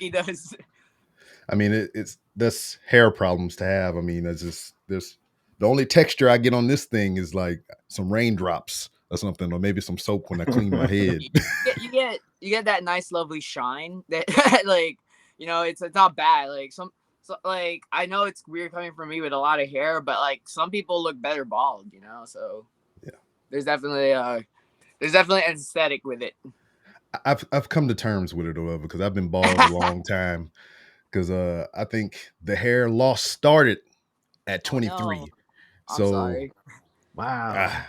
he does. I mean, it's that's hair problems to have. I mean, there's the only texture I get on this thing is like some raindrops or something, or maybe some soap when I clean my head. You get that nice, lovely shine that like it's not bad. Like like I know it's weird coming from me with a lot of hair, but like some people look better bald. So Yeah, there's definitely an aesthetic with it. I've come to terms with it, however, because I've been bald a long time. Because I think the hair loss started at Oh no, 23. I'm So sorry. Wow.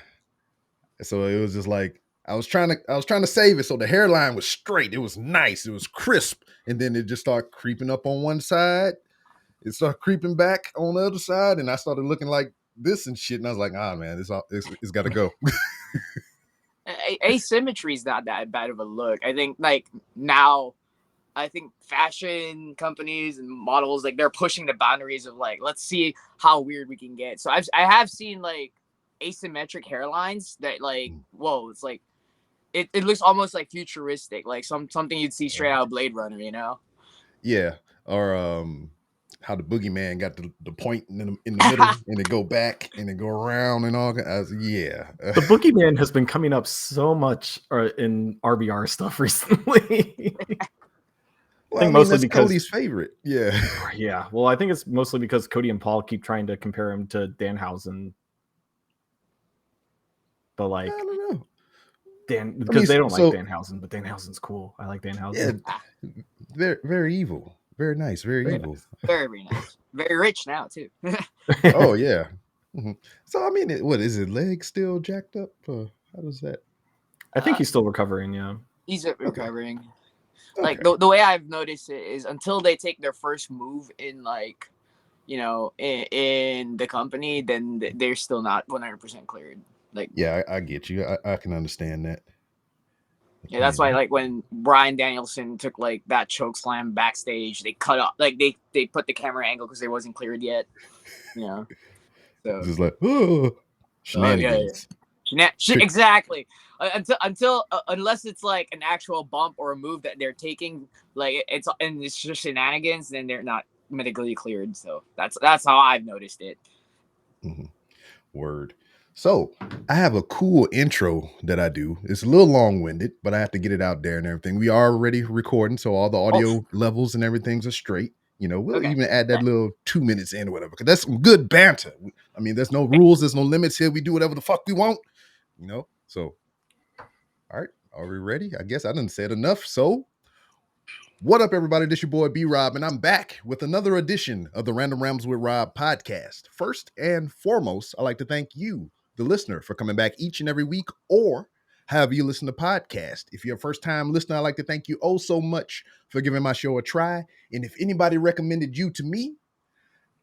so it was just like I was trying to save it so the hairline was straight. It was nice. It was crisp. And then it just started creeping up on one side. It started creeping back on the other side. And I started looking like this and shit. And I was like, man, it's got to go. Asymmetry is not that bad of a look. I think like now, I think fashion companies and models like they're pushing the boundaries of like let's see how weird we can get. So I have seen like asymmetric hairlines that like whoa, it's like it looks almost like futuristic, like something you'd see straight out of Blade Runner, Yeah. Or how the boogeyman got the point in the middle and it go back and it go around and all. Yeah. The boogeyman has been coming up so much in RBR stuff recently. Well, I think mostly that's because Cody's favorite. Yeah. Yeah. Well, I think it's mostly because Cody and Paul keep trying to compare him to Danhausen. But like, I don't know. Because they don't like Danhausen, but Danhausen's cool. I like Danhausen. Yeah. Very, very evil. Very nice. Very evil. Nice. Very, very nice. Very rich now too. Oh yeah. Mm-hmm. So I mean, what is his leg still jacked up? How does that? I think he's still recovering. Yeah. He's recovering. Okay. Like the way I've noticed it is until they take their first move in like, in the company, then they're still not 100% cleared. Like, yeah, I get you. I can understand that. Yeah, that's why like when Bryan Danielson took like that choke slam backstage, they cut off like they put the camera angle because they wasn't cleared yet. So just like shenanigans. Exactly. Until unless it's like an actual bump or a move that they're taking, like it's just shenanigans, then they're not medically cleared. So that's how I've noticed it. Mm-hmm. Word. So I have a cool intro that I do. It's a little long-winded, but I have to get it out there and everything. We are already recording, so all the audio levels and everything's are straight. We'll even add that little 2 minutes in or whatever, because that's some good banter. I mean, there's no rules, there's no limits here. We do whatever the fuck we want, So, all right, are we ready? I guess I done said enough. So, what up, everybody? This your boy B-Rob, and I'm back with another edition of the Random Rambles with Rob podcast. First and foremost, I'd like to thank you, the listener, for coming back each and every week, or however you listen to podcast. If you're a first-time listener, I'd like to thank you oh so much for giving my show a try. And if anybody recommended you to me,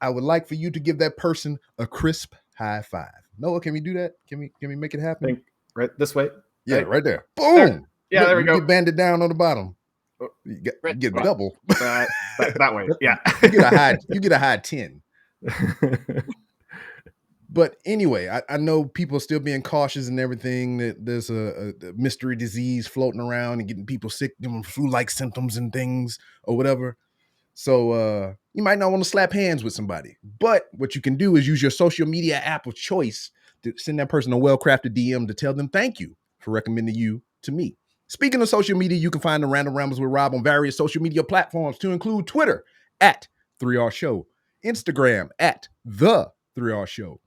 I would like for you to give that person a crisp high five. Noah, can we do that? Can we make it happen? Right this way? Yeah, right there. Boom! There. Yeah, there we go. Get Bandit down on the bottom. You get double. That way. Yeah. You get a high 10. But anyway, I know people are still being cautious and everything, that there's a mystery disease floating around and getting people sick, giving flu-like symptoms and things or whatever. So you might not want to slap hands with somebody. But what you can do is use your social media app of choice to send that person a well-crafted DM to tell them thank you for recommending you to me. Speaking of social media, you can find the Random Rambles with Rob on various social media platforms to include Twitter at 3R Show, Instagram at The 3R Show.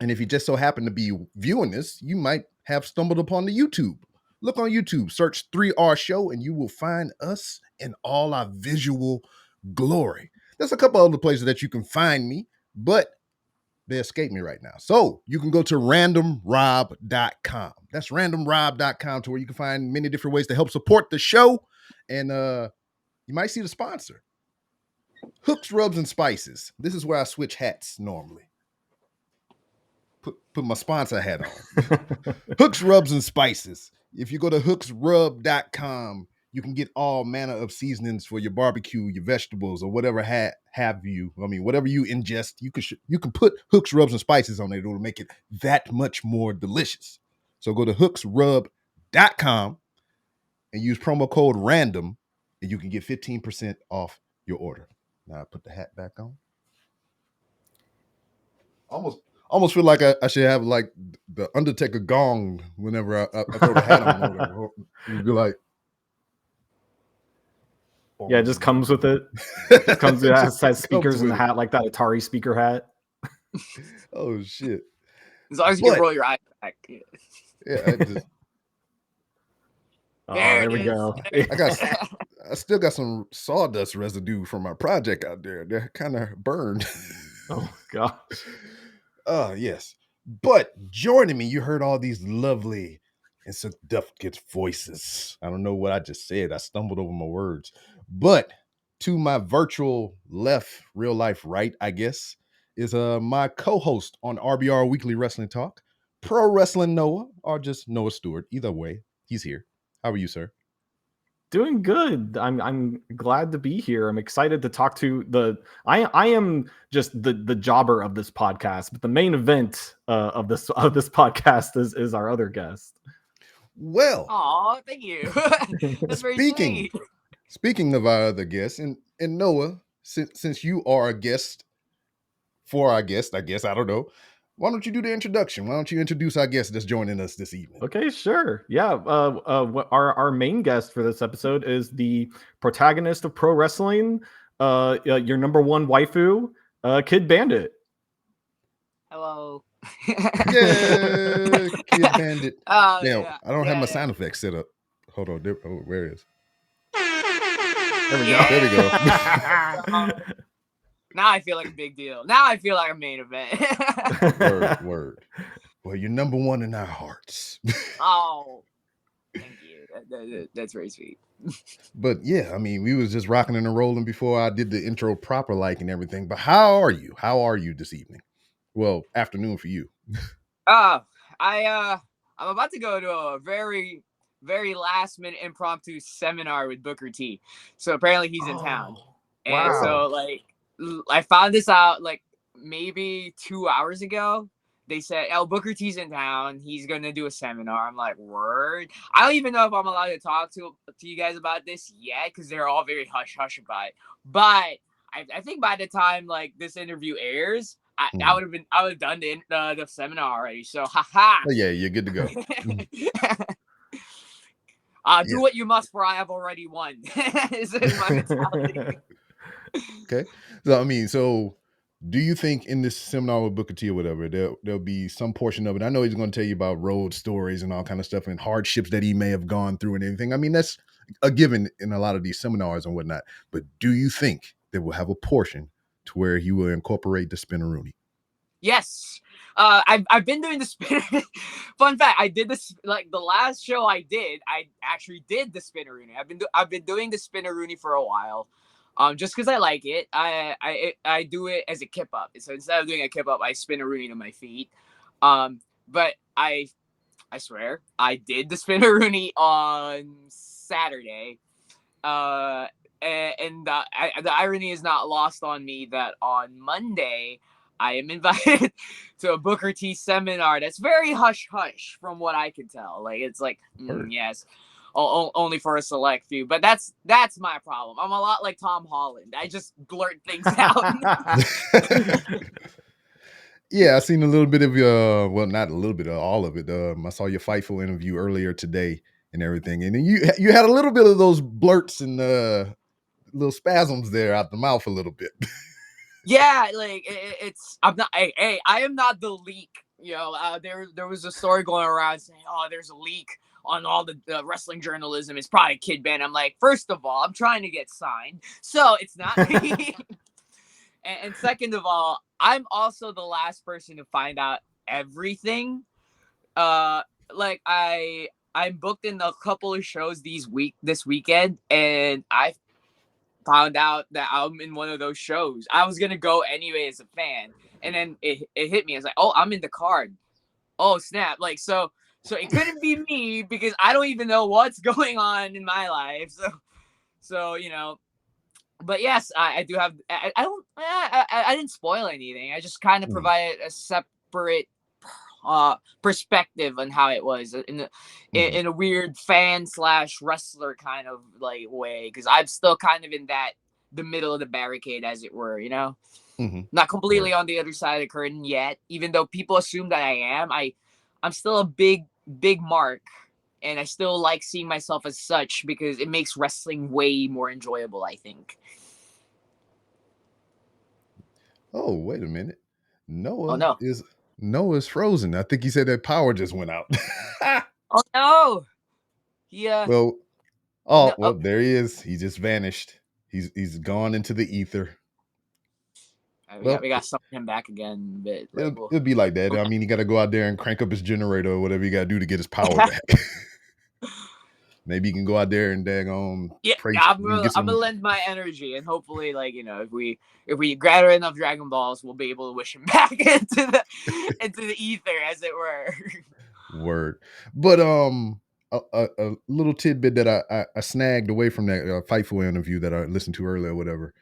And if you just so happen to be viewing this, you might have stumbled upon the YouTube. Look on YouTube, search 3R Show, and you will find us in all our visual glory. There's a couple other places that you can find me, but they escape me right now. So you can go to randomrob.com. That's randomrob.com, to where you can find many different ways to help support the show. And you might see the sponsor. Hooks, Rubs, and Spices. This is where I switch hats normally. Put my sponsor hat on. Hooks, Rubs, and Spices. If you go to hooksrub.com, you can get all manner of seasonings for your barbecue, your vegetables, or whatever have you. I mean, whatever you ingest, you can put Hooks, Rubs, and Spices on it. It'll make it that much more delicious. So go to hooksrub.com and use promo code RANDOM, and you can get 15% off your order. Now I put the hat back on. Almost feel like I should have like the Undertaker gong whenever I throw the hat on. You'd be like, yeah, it just comes with it. It just comes with it. Has speakers in the hat, like that Atari speaker hat. Oh shit! As long as you can roll your eyes back. Yeah, there we go. I still got some sawdust residue from my project out there. They're kind of burned. Oh gosh. Yes. But joining me, you heard all these lovely and seductive voices. I don't know what I just said. I stumbled over my words. But to my virtual left, real life right, I guess, is my co-host on RBR Weekly Wrestling Talk, Pro Wrestling Noah, or just Noah Stewart. Either way, he's here. How are you, sir? Doing good. I'm glad to be here. I'm excited to talk to I am just the jobber of this podcast, but the main event of this podcast is our other guest. Well, oh, thank you. That's very sweet. Speaking of our other guests, and Noah, since you are a guest for our guest, I guess, I don't know. Why don't you do the introduction? Why don't you introduce our guest that's joining us this evening? Okay, sure. Yeah. Our main guest for this episode is the protagonist of Pro Wrestling, your number one waifu, Kidd Bandit. Hello. Yeah, Kidd Bandit. Now, yeah. I don't have my sound effects set up. Hold on. Where is? There we go. There we go. Now I feel like a big deal. Now I feel like a main event. Word. Well, you're number one in our hearts. Oh, thank you. That's very sweet. But yeah, I mean, we was just rocking and rolling before I did the intro proper like and everything. But how are you? How are you this evening? Well, afternoon for you. I'm about to go to a very, very last minute impromptu seminar with Booker T. So apparently he's in town. And so like I found this out like maybe 2 hours ago. They said, "Oh, Booker T's in town. He's gonna do a seminar." I'm like, "Word!" I don't even know if I'm allowed to talk to you guys about this yet because they're all very hush hush about it. But I think by the time like this interview airs, I would have done the seminar already. So haha. Oh, yeah, you're good to go. Do what you must, for I have already won. Is my mentality. Okay, so I mean, do you think in this seminar with Booker T or whatever, there'll be some portion of it? I know he's going to tell you about road stories and all kind of stuff and hardships that he may have gone through and anything. I mean, that's a given in a lot of these seminars and whatnot. But do you think that we'll have a portion to where he will incorporate the Spinneroonie? Yes. I've been doing the spinner. Fun fact, I did this like the last show I actually did the Spinneroonie. I've been doing the Spinneroonie for a while. Just because I like it. I do it as a kip up. So instead of doing a kip up, I spin a Rooney to my feet. But I swear I did the spin a Rooney on Saturday. And the irony is not lost on me that on Monday I am invited to a Booker T seminar that's very hush hush from what I can tell. Like it's like yes. Only for a select few, but that's my problem. I'm a lot like Tom Holland. I just blurt things out. Yeah, I seen a little bit of your, well, not a little bit of all of it. I saw your Fightful interview earlier today and everything, and then you had a little bit of those blurts and little spasms there out the mouth a little bit. Yeah, like it's I'm not. Hey, I am not the leak. You know, there was a story going around saying, "Oh, there's a leak on all the wrestling journalism. It's probably Kidd Bandit." I'm like, first of all, I'm trying to get signed, so it's not me. and second of all, I'm also the last person to find out everything. Like I'm booked in a couple of shows this weekend, and I found out that I'm in one of those shows. I was gonna go anyway as a fan, and then it hit me. It's like, oh, I'm in the card. Oh snap! Like so it couldn't be me because I don't even know what's going on in my life. So you know, but yes, I do have. I didn't spoil anything. I just kind of provided a separate perspective on how it was in a weird fan / wrestler kind of like way, because I'm still kind of in the middle of the barricade, as it were, not completely on the other side of the curtain yet, even though people assume that I am. I'm still a big mark, and I still like seeing myself as such because it makes wrestling way more enjoyable, I think. Oh, wait a minute. Oh no. Noah's frozen. I think he said that power just went out. Oh no. Yeah. Well, No, well, there he is. He just vanished. He's gone into the ether. we got to summon him back again, but it'll be like that. I mean, he got to go out there and crank up his generator or whatever you got to do to get his power back. Maybe you can go out there and pray. I'm gonna lend my energy, and hopefully, if we gather enough Dragon Balls, we'll be able to wish him back into the ether, as it were. Word, but a little tidbit that I snagged away from that Fightful interview that I listened to earlier, or whatever.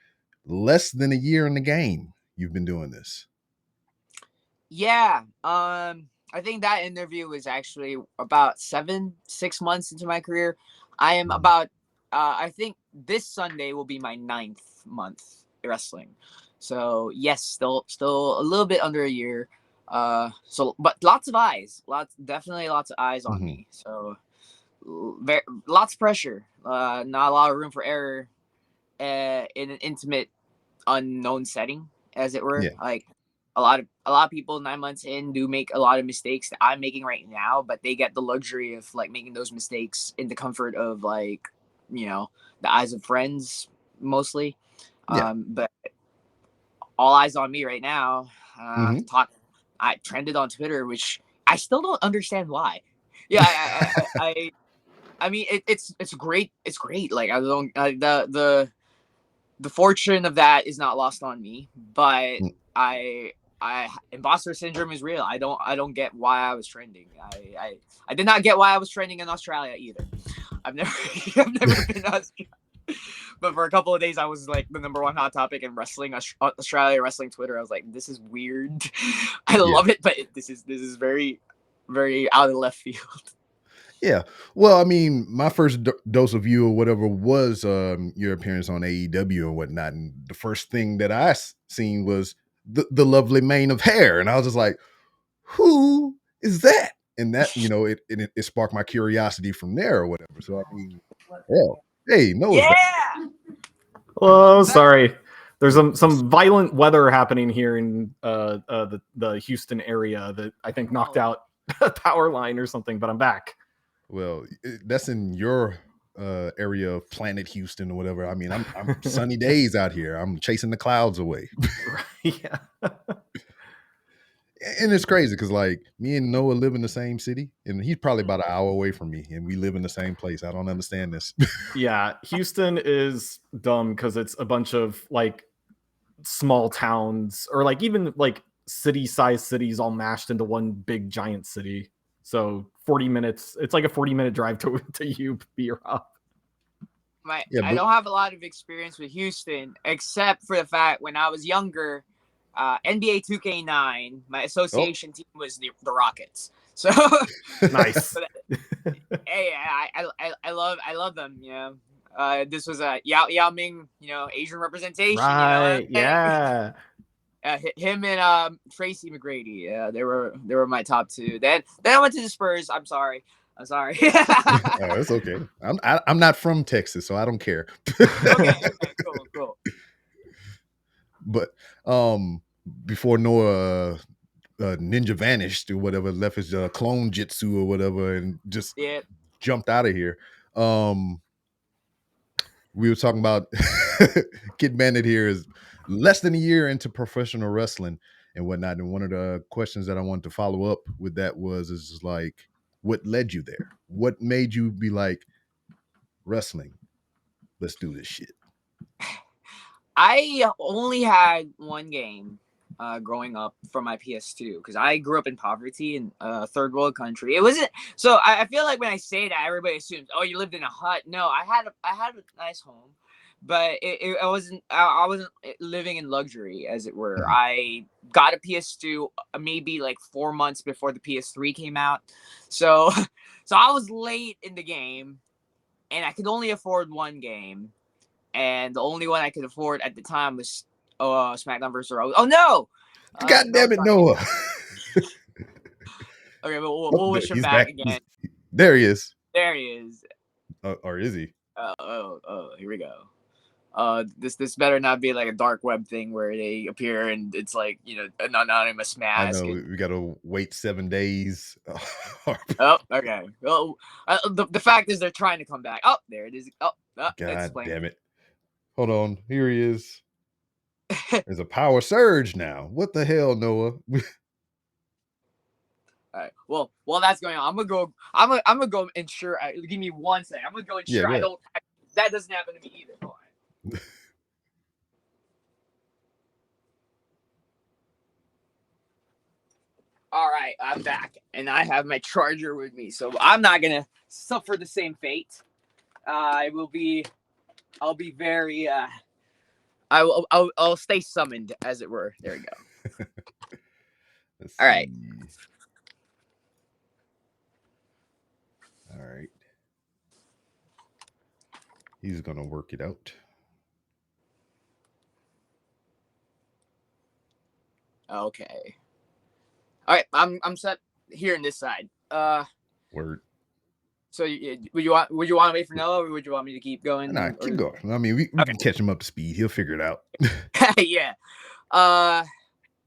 Less than a year in the game, you've been doing this. Yeah. I think that interview was actually about 6 months into my career. I am about, I think this Sunday will be my 9th month wrestling. So yes, still a little bit under a year. But lots of eyes, definitely lots of eyes on me. So lots of pressure, not a lot of room for error, in an intimate, unknown setting, as it were. Like, a lot of people 9 months in do make a lot of mistakes that I'm making right now, but they get the luxury of like making those mistakes in the comfort of the eyes of friends mostly. But all eyes on me right now. I trended on Twitter, which I still don't understand why. Yeah, I mean, it's great. It's great. Like, I don't the fortune of that is not lost on me, but imposter syndrome is real. I don't get why I was trending. I did not get why I was trending in Australia either. I've never been to Australia. But for a couple of days, I was like the #1 hot topic in wrestling, Australia wrestling Twitter. I was like, this is weird. I love it, but this is very, very out of left field. Yeah. Well, I mean, my first dose of you or whatever was your appearance on AEW and whatnot. And the first thing that I seen was the lovely mane of hair. And I was just like, who is that? And that, it sparked my curiosity from there or whatever. So, I mean, hey, Noah's back. Oh, sorry. There's some violent weather happening here in the Houston area that I think knocked out a power line or something, but I'm back. Well, that's in your area of planet Houston or whatever. I mean, I'm sunny days out here. I'm chasing the clouds away. Yeah. And it's crazy because like me and Noah live in the same city, and he's probably about an hour away from me, and we live in the same place. I don't understand this. Yeah, Houston is dumb because it's a bunch of like small towns or like even like city-sized cities all mashed into one big giant city. So 40 minutes, it's like a 40-minute drive to you, B-Rob. I don't have a lot of experience with Houston, except for the fact when I was younger, NBA 2K9, my association team was the Rockets. So nice. Hey, I love them. This was a Yao Ming, Asian representation. Right. Yeah. Him and Tracy McGrady. Yeah, they were my top two. Then I went to the Spurs. I'm sorry. It's okay. I'm not from Texas, so I don't care. Okay, cool. But before Noah ninja vanished or whatever, left his clone jitsu or whatever, and just jumped out of here. We were talking about Kidd Bandit here is less than a year into professional wrestling and whatnot. And one of the questions that I wanted to follow up with that is like, what led you there? What made you be like, wrestling? Let's do this shit. I only had one game growing up from my PS2 because I grew up in poverty in a third world country. It wasn't so. I feel like when I say that, everybody assumes, oh, you lived in a hut. No, I had a nice home, but I wasn't living in luxury, as it were. I got a PS2 maybe like 4 months before the PS3 came out, so so I was late in the game, and I could only afford one game, and the only one I could afford at the time was SmackDown vs. Raw. Oh no! God No, damn it's it, not. Noah. Okay, but Oh, we'll wish him he's back back. again. There he is. There he is. Or is he? Here we go. This better not be like a dark web thing where they appear and it's like, you know, an anonymous I mask. know we got to wait 7 days. Oh, okay. Well, the fact is they're trying to come back. Oh, there it is. That's God explained. damn it. Hold on. Here he is. There's a power surge now. What the hell, Noah? All right. Well, while that's going on, I'm gonna go ensure. Give me 1 second. I'm gonna go Yeah, ensure go I ahead. don't. That doesn't happen to me either. Hold on. All right, I'm back, and I have my charger with me, so I'm not gonna suffer the same fate. I will be. I'll be very. I'll stay summoned, as it were. There we go. Let's All right. see. All right. He's gonna work it out. Okay. All right. I'm set here on this side. Word. So would you want to wait for Noah, or would you want me to keep going? Nah, keep going. I mean, we Okay. can catch him up to speed. He'll figure it out. Yeah.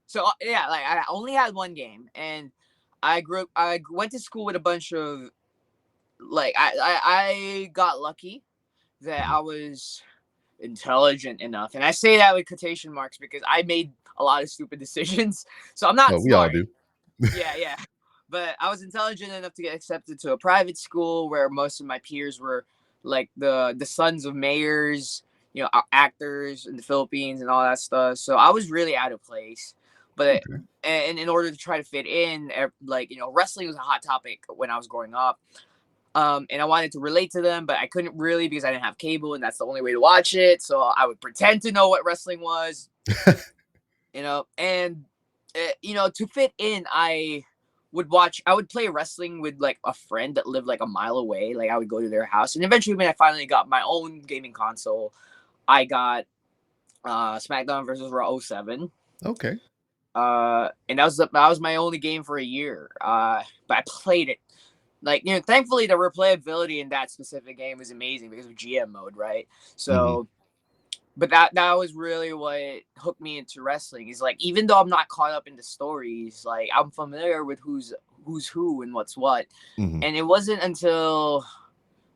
So yeah, like I only had one game, and I went to school with a bunch of like I got lucky that I was intelligent enough, and I say that with quotation marks because I made a lot of stupid decisions. So I'm not Oh, we all smart. do. Yeah. But I was intelligent enough to get accepted to a private school where most of my peers were like the sons of mayors, you know, actors in the Philippines and all that stuff. So I was really out of place. But Okay. and in order to try to fit in, like, you know, wrestling was a hot topic when I was growing up. And I wanted to relate to them, but I couldn't really because I didn't have cable, and that's the only way to watch it. So I would pretend to know what wrestling was, you know, and you know, to fit in, I would play wrestling with like a friend that lived like a mile away. Like I would go to their house, and eventually when I finally got my own gaming console, I got SmackDown versus Raw '07. Okay. And that was my only game for a year. But I played it. Like, you know, thankfully the replayability in that specific game was amazing because of GM mode, right? So but that was really what hooked me into wrestling. Is like, even though I'm not caught up in the stories, like I'm familiar with who's who and what's what. Mm-hmm. And it wasn't until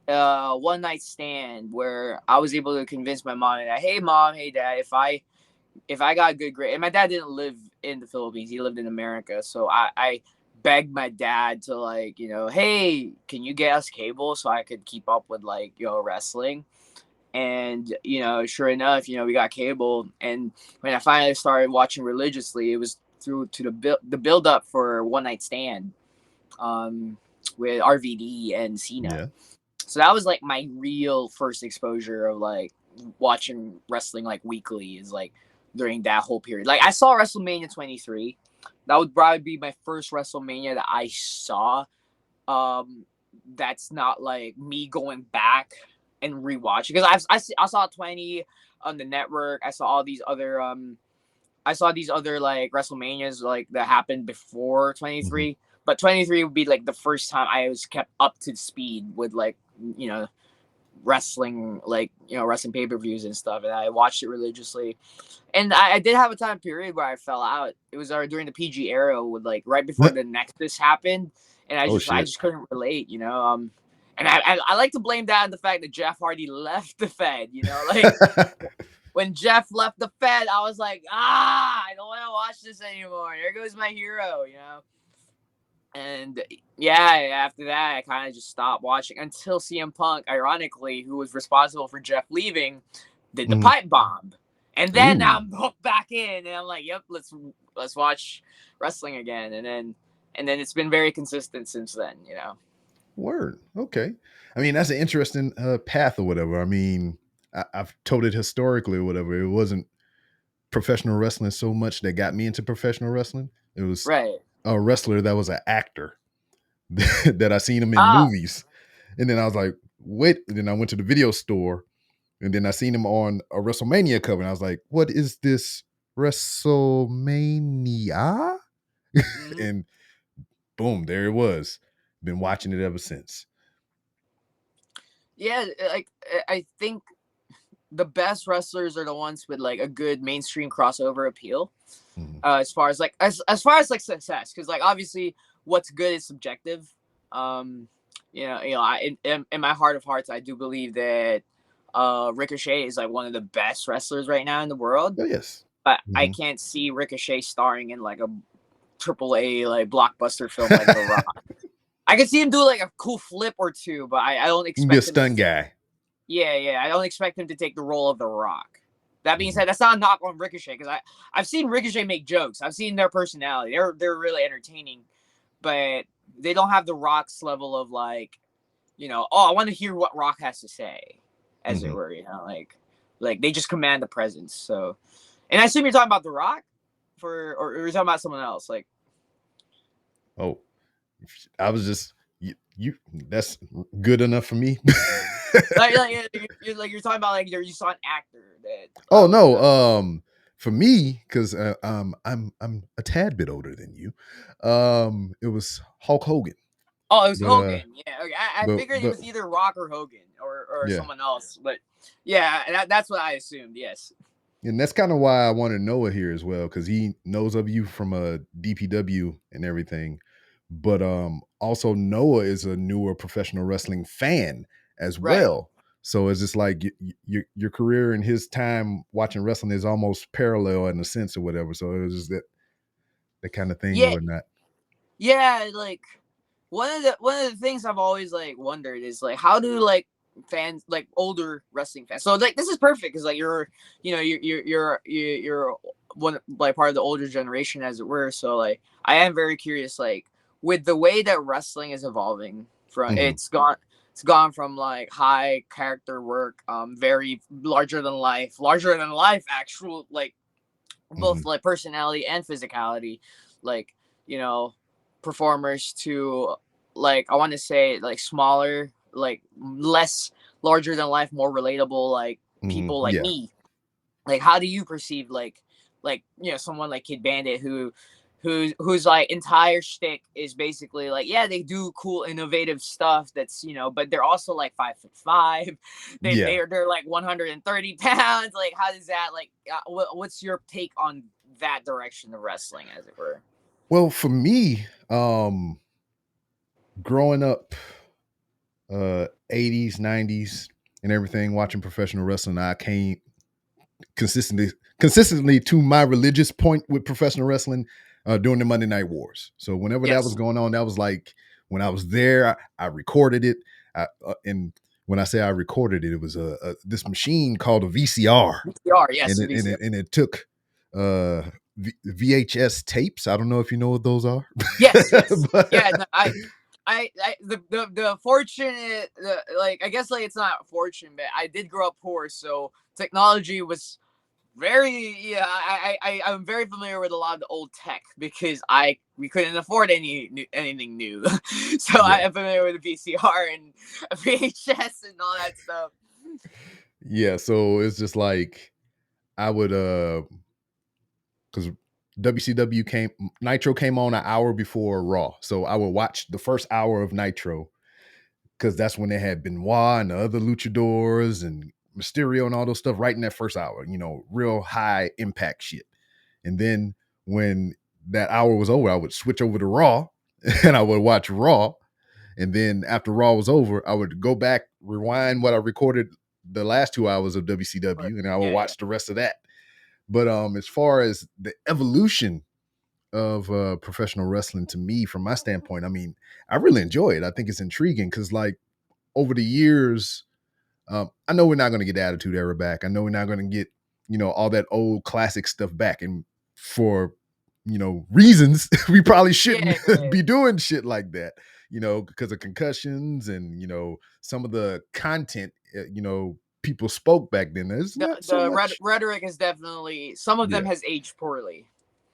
one night stand where I was able to convince my mom that, hey mom, hey dad, if I got good grade, and my dad didn't live in the Philippines, he lived in America, so I begged my dad to, like, you know, hey, can you get us cable so I could keep up with, like, you know, wrestling. And, you know, sure enough, you know, we got cable. And when I finally started watching religiously, it was through to the build up for One Night Stand, with RVD and Cena. Yeah. So that was like my real first exposure of like watching wrestling like weekly, is like during that whole period. Like I saw WrestleMania 23. That would probably be my first WrestleMania that I saw. That's not like me going back and rewatch, because I saw 20 on the network. I saw all these other like WrestleManias like that happened before 23. But 23 would be like the first time I was kept up to speed with, like, you know, wrestling, like, you know, wrestling pay-per-views and stuff, and I watched it religiously. And I did have a time period where I fell out. It was during the PG era, with like right before the Nexus happened, and I just couldn't relate, you know. And I like to blame that on the fact that Jeff Hardy left the Fed, you know, like when Jeff left the Fed, I was like, I don't want to watch this anymore. There goes my hero, you know. And yeah, after that, I kind of just stopped watching until CM Punk, ironically, who was responsible for Jeff leaving, did the pipe bomb. And then I'm hooked back in, and I'm like, yep, let's watch wrestling again. And then it's been very consistent since then, you know. Word. Okay. I mean, that's an interesting path or whatever. I mean, I've told it historically or whatever. It wasn't professional wrestling so much that got me into professional wrestling. It was Right. a wrestler that was an actor that I seen him in Ah. movies. And then I was like, wait. And then I went to the video store and then I seen him on a WrestleMania cover. And I was like, what is this WrestleMania? Mhm. And boom, there it was. Been watching it ever since. Yeah, like I think the best wrestlers are the ones with like a good mainstream crossover appeal. Mhm. As far as like as far as like success, because like obviously what's good is subjective. In my heart of hearts, I do believe that Ricochet is like one of the best wrestlers right now in the world. Oh, yes. But I Mhm. can't see Ricochet starring in like a AAA like blockbuster film like The Rock. I could see him do like a cool flip or two, but I don't You can be a expect him to stunt guy. I don't expect him to take the role of The Rock. That being Mhm. said, that's not a knock on Ricochet because I've seen Ricochet make jokes. I've seen their personality. They're really entertaining, but they don't have the Rock's level of like, oh, I want to hear what Rock has to say, as it Mhm. were. Like they just command the presence. So, and I assume you're talking about The Rock, or you're talking about someone else. Like, Oh, I was just you. That's good enough for me. you're talking about like you saw an actor that Oh was no, for me, because I'm a tad bit older than you. It was Hulk Hogan, Oh, it was but Hogan. Yeah, okay. I but figured it but was either Rock or Hogan or yeah, someone else. But yeah, that's what I assumed. Yes. and that's kind of why I wanted Noah here as well because he knows of you from a DPW and everything. But also Noah is a newer professional wrestling fan as Right. well. So it's just like your career and his time watching wrestling is almost parallel in a sense or whatever. So it was just that kind of thing or Yeah. whatnot. Yeah. Like one of the things I've always like wondered is like how do like fans like older wrestling fans. So like this is perfect because like you're one like part of the older generation as it were. So like I am very curious like with the way that wrestling is evolving from Mhm, it's gone from like high character work, very larger than life actual like both mhm, like personality and physicality, like you know, performers to like I want to say like smaller, like less larger than life, more relatable, like mhm. people like Yeah, me. Like, how do you perceive like someone like Kidd Bandit whose like entire shtick is basically like yeah they do cool innovative stuff that's but they're also like 5'5". yeah. They're like 130 pounds. Like how does that like what's your take on that direction of wrestling as it were? Well, for me, growing up, 80s, 90s, and everything, watching professional wrestling, I came consistently to my religious point with professional wrestling during the Monday Night Wars. So whenever that was Yes. going on, that was like when I was there. I recorded it, and when I say I recorded it, it was this machine called a VCR, VCR, and yes, VCR. it took uh, VHS tapes. I don't know if you know what those are, Yes, yes. Yeah, but no, the fortunate like I guess like it's not fortunate, but I did grow up poor, so technology was very yeah. I'm very familiar with a lot of the old tech because we couldn't afford anything new, so I yeah, am familiar with the VCR and VHS and all that stuff. yeah. So it's just like I would because WCW Nitro came on an hour before Raw. So I would watch the first hour of Nitro because that's when they had Benoit and the other luchadors and Mysterio and all those stuff right in that first hour, real high impact shit. And then when that hour was over, I would switch over to Raw and I would watch Raw. And then after Raw was over, I would go back, rewind what I recorded the last 2 hours of But WCW, and I would yeah, yeah. watch the rest of that. But as far as the evolution of professional wrestling to me, from my standpoint, I mean, I really enjoy it. I think it's intriguing because, like, over the years, I know we're not going to get the Attitude Era back. I know we're not going to get, all that old classic stuff back. And for, reasons, we probably shouldn't Yeah, yeah. be doing shit like that, because of concussions and, some of the content, people spoke back then. There's not so much. Rhetoric is definitely, some of them has aged poorly.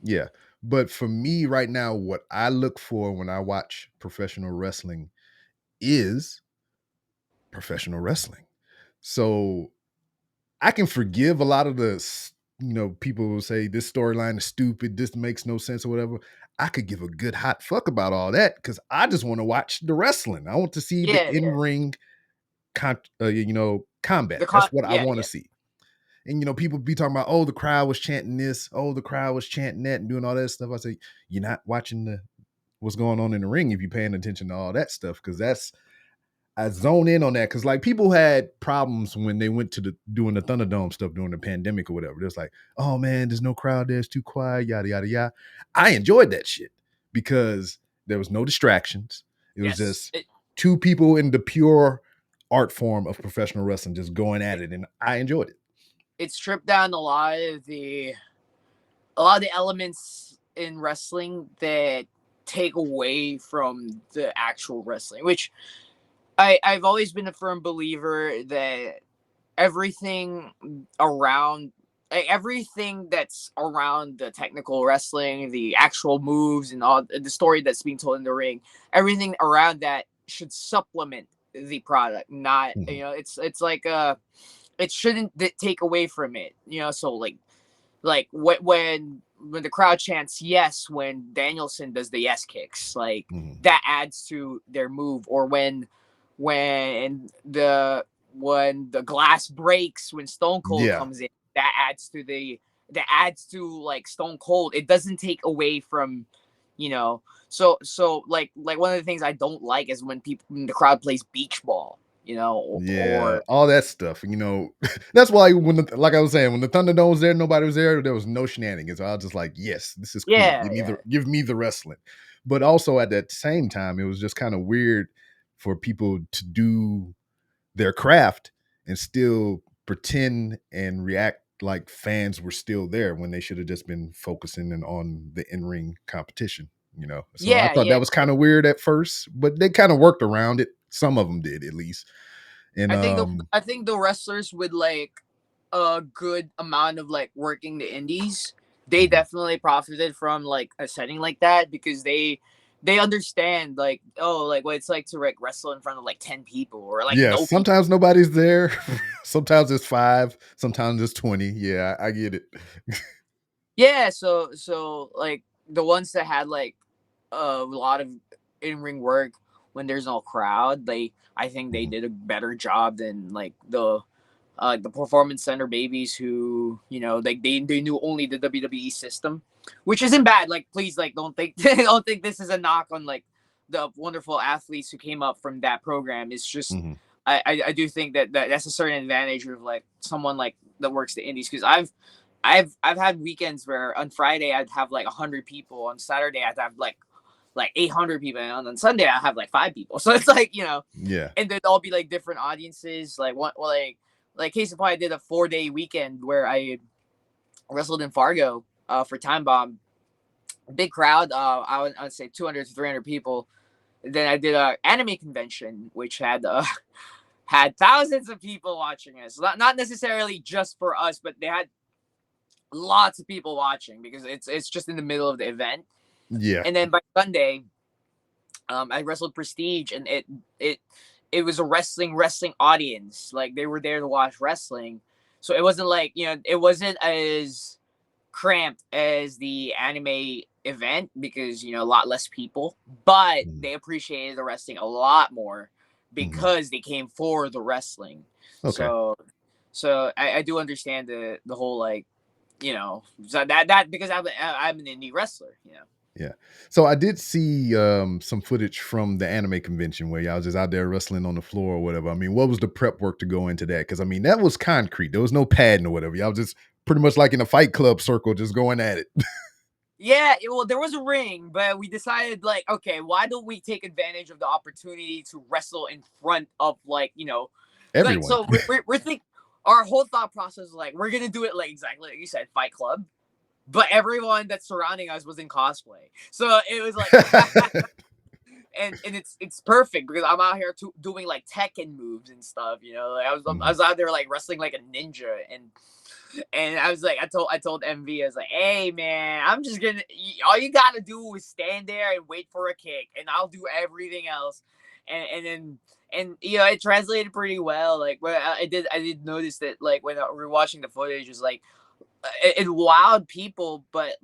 Yeah. But for me right now, what I look for when I watch professional wrestling is professional wrestling. So I can forgive a lot of the, people will say this storyline is stupid, this makes no sense or whatever. I could give a good hot fuck about all that because I just want to watch the wrestling. I want to see the in-ring, combat. That's what I want to see. And people be talking about, oh, the crowd was chanting this, oh, the crowd was chanting that, and doing all that stuff. I say, you're not watching what's going on in the ring if you're paying attention to all that stuff, because I zone in on that, because like people had problems when they went to doing the Thunderdome stuff during the pandemic or whatever. It was like, oh man, there's no crowd there, it's too quiet, yada yada yada. I enjoyed that shit because there was no distractions. It was just two people in the pure art form of professional wrestling just going at it, and I enjoyed it. It stripped down a lot of the elements in wrestling that take away from the actual wrestling, which I've always been a firm believer that everything that's around the technical wrestling, the actual moves and all the story that's being told in the ring, everything around that should supplement the product, not, it's like it shouldn't take away from it, so like when the crowd chants yes when Danielson does the yes kicks, like that adds to their move, or when the glass breaks when Stone Cold comes in, that adds to like Stone Cold. It doesn't take away from, so like one of the things I don't like is when the crowd plays beach ball, or all that stuff. That's why like I was saying, when the Thunderdome was there, nobody was there. There was no shenanigans. I was just like, yes, this is cool. Give me the wrestling. But also at that same time, it was just kind of weird for people to do their craft and still pretend and react like fans were still there when they should have just been focusing on the in-ring competition. So I thought that was kind of weird at first, but they kind of worked around it. Some of them did, at least. And I think the wrestlers with like a good amount of like working the indies, they definitely profited from like a setting like that, because they understand like, oh, like what it's like to like wrestle in front of like 10 people, or like sometimes nobody's there. Sometimes it's 5, sometimes it's 20. Yeah, I get it. So like the ones that had like a lot of in-ring work when there's no crowd, I think they did a better job than like the Performance Center babies who, like they knew only the WWE system, which isn't bad. Like, please, like, don't think this is a knock on like the wonderful athletes who came up from that program. It's just I do think that's a certain advantage of like someone like that works the indies, because I've had weekends where on Friday I'd have like 100 people, on Saturday I'd have like 800 people, and on Sunday I have like 5 people. So it's like, and they'd all be like different audiences. Like like Case in Point, I did a 4-day weekend where I wrestled in Fargo for Time Bomb. Big crowd. I would say 200 to 300 people. Then I did a anime convention, which had thousands of people watching us. Not necessarily just for us, but they had lots of people watching because it's just in the middle of the event. Yeah. And then by Sunday, I wrestled Prestige, and it was a wrestling audience. Like, they were there to watch wrestling. So it wasn't like, it wasn't as cramped as the anime event because, a lot less people, but they appreciated the wrestling a lot more because they came for the wrestling. Okay. So I do understand the whole, like, so that because I'm an indie wrestler, Yeah. So I did see some footage from the anime convention where y'all was just out there wrestling on the floor or whatever. I mean, what was the prep work to go into that? Because, I mean, that was concrete. There was no padding or whatever. Y'all was just pretty much like in a Fight Club circle, just going at it. Yeah, well, there was a ring, but we decided, like, okay, why don't we take advantage of the opportunity to wrestle in front of, like, everyone. Like, so we're thinking, our whole thought process is like, we're going to do it like exactly like you said, Fight Club. But everyone that's surrounding us was in cosplay. So it was like, and it's perfect because I'm out here doing like Tekken moves and stuff. You know, like I was out there like wrestling like a ninja, and I was like, I told MV, I was like, hey man, I'm just gonna, all you gotta do is stand there and wait for a kick, and I'll do everything else, and then. And you know, it translated pretty well. Like, but I did notice that, like, when we were watching the footage, it was like it wowed people, but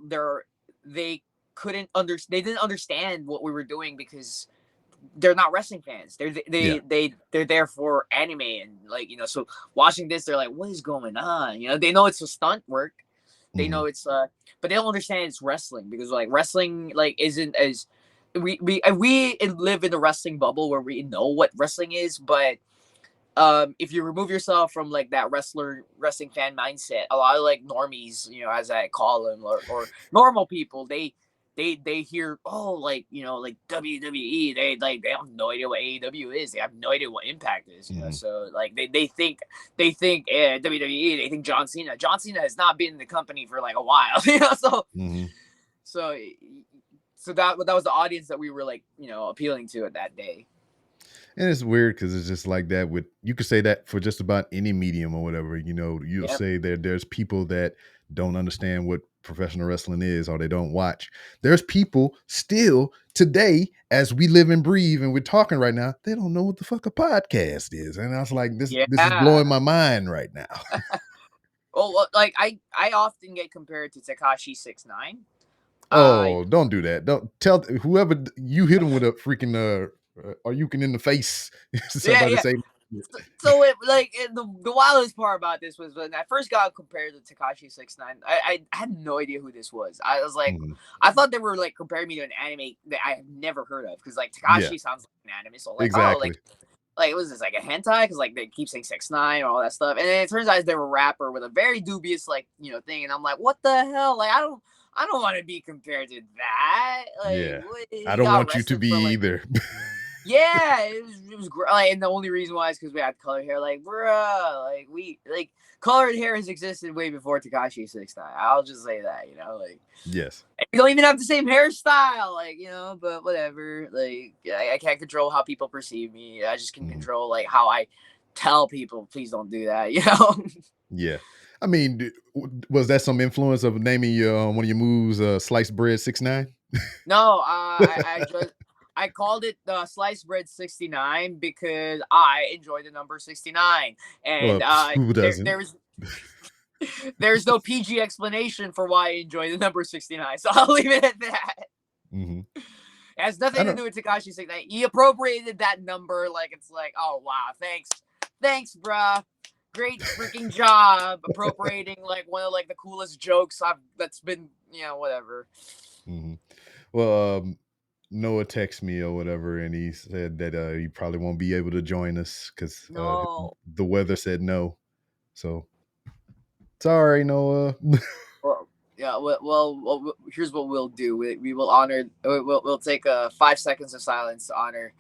they couldn't they didn't understand what we were doing because they're not wrestling fans. They're there for anime, and like, you know, so watching this, they're like, what is going on? You know, they know it's a stunt work. They know it's but they don't understand it's wrestling because like wrestling like isn't as we live in the wrestling bubble where we know what wrestling is, but if you remove yourself from like that wrestling fan mindset, a lot of like normies, you know, as I call them, or normal people, they hear, oh, like, you know, like WWE, they have no idea what AEW is, they have no idea what Impact is, you know, so like they think WWE, they think John Cena has not been in the company for like a while, you know, so that was the audience that we were like, you know, appealing to at that day. And it's weird because it's just like that with, you could say that for just about any medium or whatever, you know, you'll say that there's people that don't understand what professional wrestling is, or they don't watch. There's people still today, as we live and breathe and we're talking right now, they don't know what the fuck a podcast is. And I was like, this is blowing my mind right now. Well, like I often get compared to Tekashi 6ix9ine. Oh, don't do that. Don't tell whoever you hit him with a freaking or you can in the face. Somebody say. So it, like the wildest part about this was when I first got compared to Tekashi 6ix9ine, I had no idea who this was. I was like, I thought they were like comparing me to an anime that I have never heard of, because like Tekashi sounds like an anime, so like, exactly. Oh, like was this like a hentai? Because like they keep saying 6ix9ine and all that stuff, and then it turns out they were a rapper with a very dubious like, you know, thing, and I'm like, what the hell? Like I don't want to be compared to that. Like, I don't want you to be either. Yeah, it was great. Like, and the only reason why is because we had colored hair. Like, bruh, like we like colored hair has existed way before Tekashi 6ix9ine. I'll just say that, you know, like yes, we don't even have the same hairstyle, like, you know, but whatever. Like I can't control how people perceive me. I just can control like how I tell people, please don't do that, you know. Yeah, I mean, was that some influence of naming your one of your moves sliced bread 6ix9ine? No, I called it the sliced bread 69 because I enjoy the number 69, and who doesn't? There's no PG explanation for why I enjoy the number 69, so I'll leave it at that. It has nothing to do with Tekashi 6ix9ine. He appropriated that number like it's like, oh wow, thanks, bruh. Great freaking job appropriating like one of like the coolest jokes that's been, you know, whatever. Well, Noah texted me or whatever, and he said that he probably won't be able to join us because the weather said no. So sorry, Noah. Well, yeah. Well, here's what we'll do. We will honor. We'll take 5 seconds of silence to honor.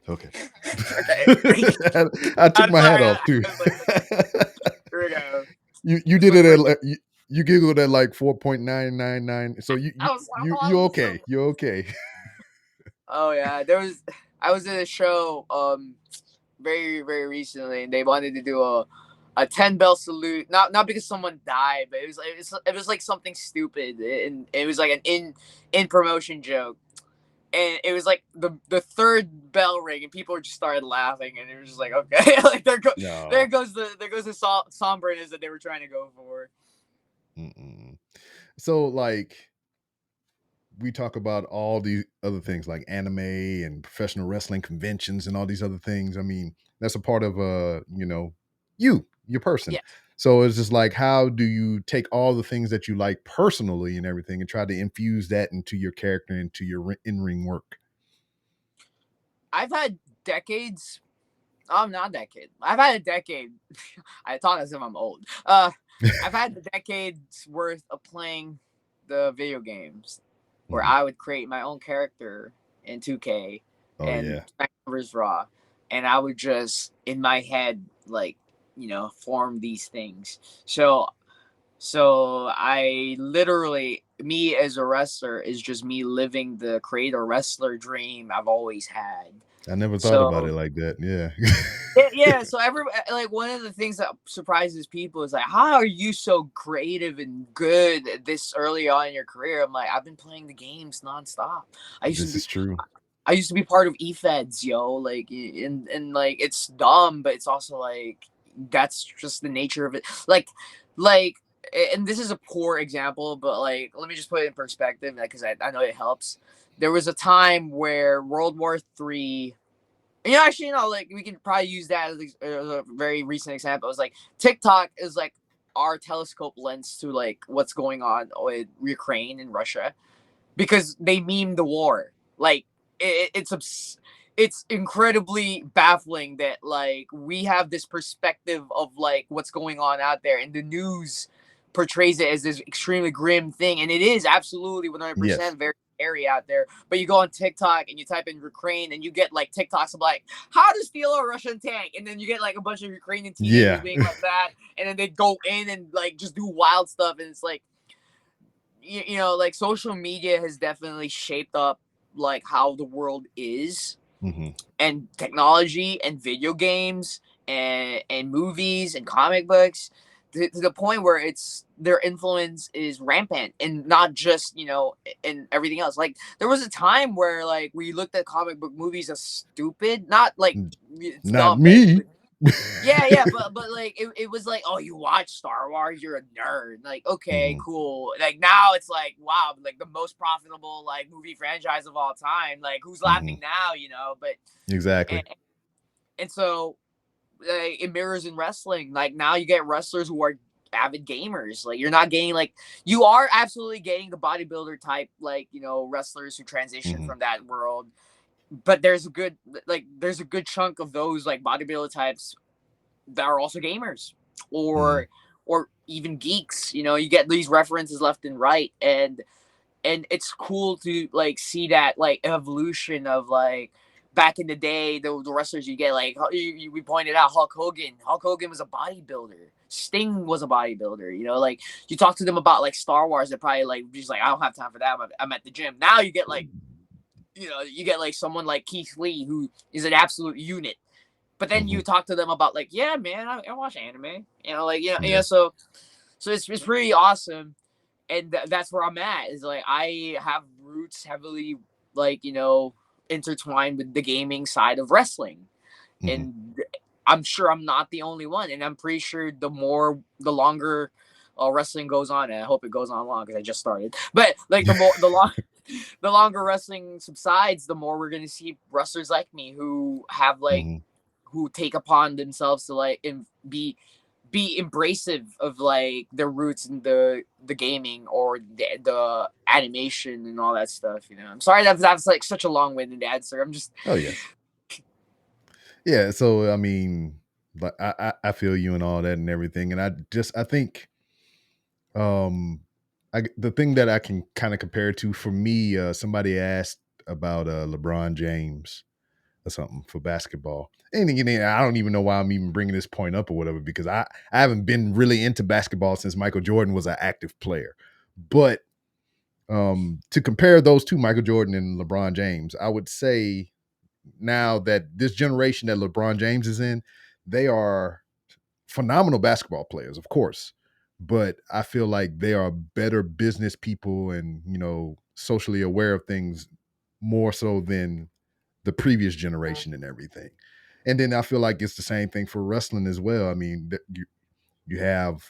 Okay. I took my hat off too. Here we go. You did it at you giggled at like 4.999. So you okay? You're okay. Oh yeah, I was in a show very very recently, and they wanted to do a 10 bell salute, not because someone died, but it was like something stupid, and it was like an in promotion joke. And it was like the third bell ring, and people just started laughing, and it was just like, okay, like there goes the somberness that they were trying to go for. So like, we talk about all these other things like anime and professional wrestling conventions and all these other things. I mean, that's a part of you know, your person. Yeah. So it's just like, how do you take all the things that you like personally and everything and try to infuse that into your character, into your in-ring work? I've had decades. I'm not a decade. I've had a decade. I talk as if I'm old. I've had the decades worth of playing the video games where I would create my own character in 2K and vs. Raw, and I would just in my head like, you know, form these things. So So I literally, me as a wrestler is just me living the creator wrestler dream I've always had. I never thought about it So like that. Yeah. yeah. So every like one of the things that surprises people is like, how are you so creative and good this early on in your career? I'm like, I've been playing the games nonstop. I used to This be is true. I used to be part of eFeds, yo. Like, and like it's dumb, but it's also like that's just the nature of it. Like, and this is a poor example, but like, let me just put it in perspective, because I know it helps. There was a time where World War III. Actually, like we can probably use that as a very recent example. It was like TikTok is like our telescope lens to like what's going on with Ukraine and Russia, because they meme the war. Like it's incredibly baffling that like we have this perspective of like what's going on out there, and the news portrays it as this extremely grim thing, and it is absolutely Yes. 100% very scary out there. But you go on TikTok and you type in Ukraine, and you get like TikToks of like how to steal a Russian tank, and then you get like a bunch of Ukrainian teenagers Yeah. being like that, and then they go in and like just do wild stuff, and it's like like social media has definitely shaped up like how the world is, Hmm. and technology and video games and movies and comic books, to the point where it's their influence is rampant, and not just and everything else. Like there was a time where like we looked at comic book movies as stupid, not like it's Not dumb basically. me. Yeah, but like it was like, oh, you watch Star Wars, you're a nerd. Like, okay, Hmm. cool. Like now it's like, wow, like the most profitable like movie franchise of all time. Like who's Hmm. laughing now, But and, Exactly. and so it mirrors in wrestling. Like now you get wrestlers who are avid gamers. Like you're not getting like you are absolutely getting the bodybuilder type, like wrestlers who transition Hmm. from that world. But there's a good chunk of those like bodybuilder types that are also gamers, Hmm. or even geeks. You get these references left and right, and it's cool to like see that like evolution of like back in the day, the wrestlers you get like we pointed out Hulk Hogan was a bodybuilder. Sting was a bodybuilder. Like you talk to them about like Star Wars, they're probably like just like, I don't have time for that, I'm at the gym. Now you get like someone like Keith Lee, who is an absolute unit. But then Hmm. you talk to them about like, yeah, man, I watch anime. Yeah. So it's pretty awesome, and that's where I'm at. Is like I have roots heavily like intertwined with the gaming side of wrestling, Hmm. and I'm sure I'm not the only one, and I'm pretty sure the longer wrestling goes on, and I hope it goes on long because I just started. But like the longer wrestling subsides, the more we're gonna see wrestlers like me who have like Hmm. who take upon themselves to like be embracive of like their roots in the gaming or the animation and all that stuff. I'm sorry that's like such a long-winded answer. I'm just Oh yeah. Yeah. So I mean, but I feel you and all that and everything, and I think um the thing that I can kind of compare it to for me, somebody asked about LeBron James or something for basketball. And again, I don't even know why I'm even bringing this point up or whatever, because I haven't been really into basketball since Michael Jordan was an active player. But to compare those two, Michael Jordan and LeBron James, I would say now that this generation that LeBron James is in, they are phenomenal basketball players, of course. But I feel like they are better business people and, socially aware of things more so than the previous generation and everything. And then I feel like it's the same thing for wrestling as well. I mean, you have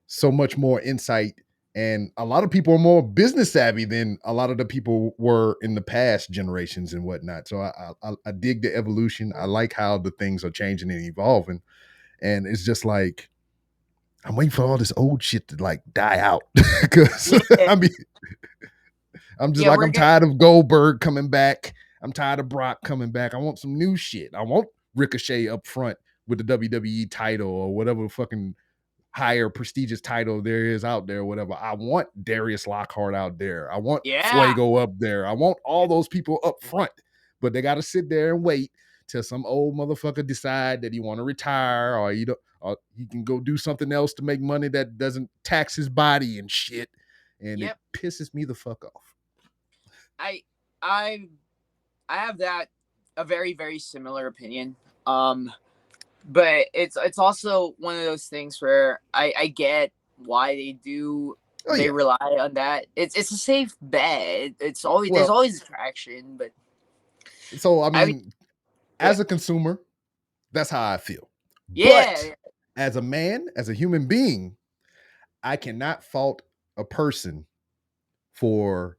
so much more insight, and a lot of people are more business savvy than a lot of the people were in the past generations and whatnot. So I dig the evolution. I like how the things are changing and evolving, and it's just like I'm waiting for all this old shit to like die out because yeah I mean I'm just yeah like, we're I'm good. tired of Goldberg coming back. I'm tired of Brock coming back. I want some new shit. I want Ricochet up front with the WWE title or whatever fucking higher prestigious title there is out there, whatever. I want Darius Lockhart out there. I want Yeah Fuego up there. I want all those people up front, but they got to sit there and wait till some old motherfucker decide that he want to retire, or or he can go do something else to make money that doesn't tax his body and shit. And it pisses me the fuck off. I have a very, very similar opinion. But it's also one of those things where I get why they do. They rely on that. It's a safe bet. It's always there's always attraction, but so I mean as a consumer, that's how I feel. Yeah. But as a man, as a human being, I cannot fault a person for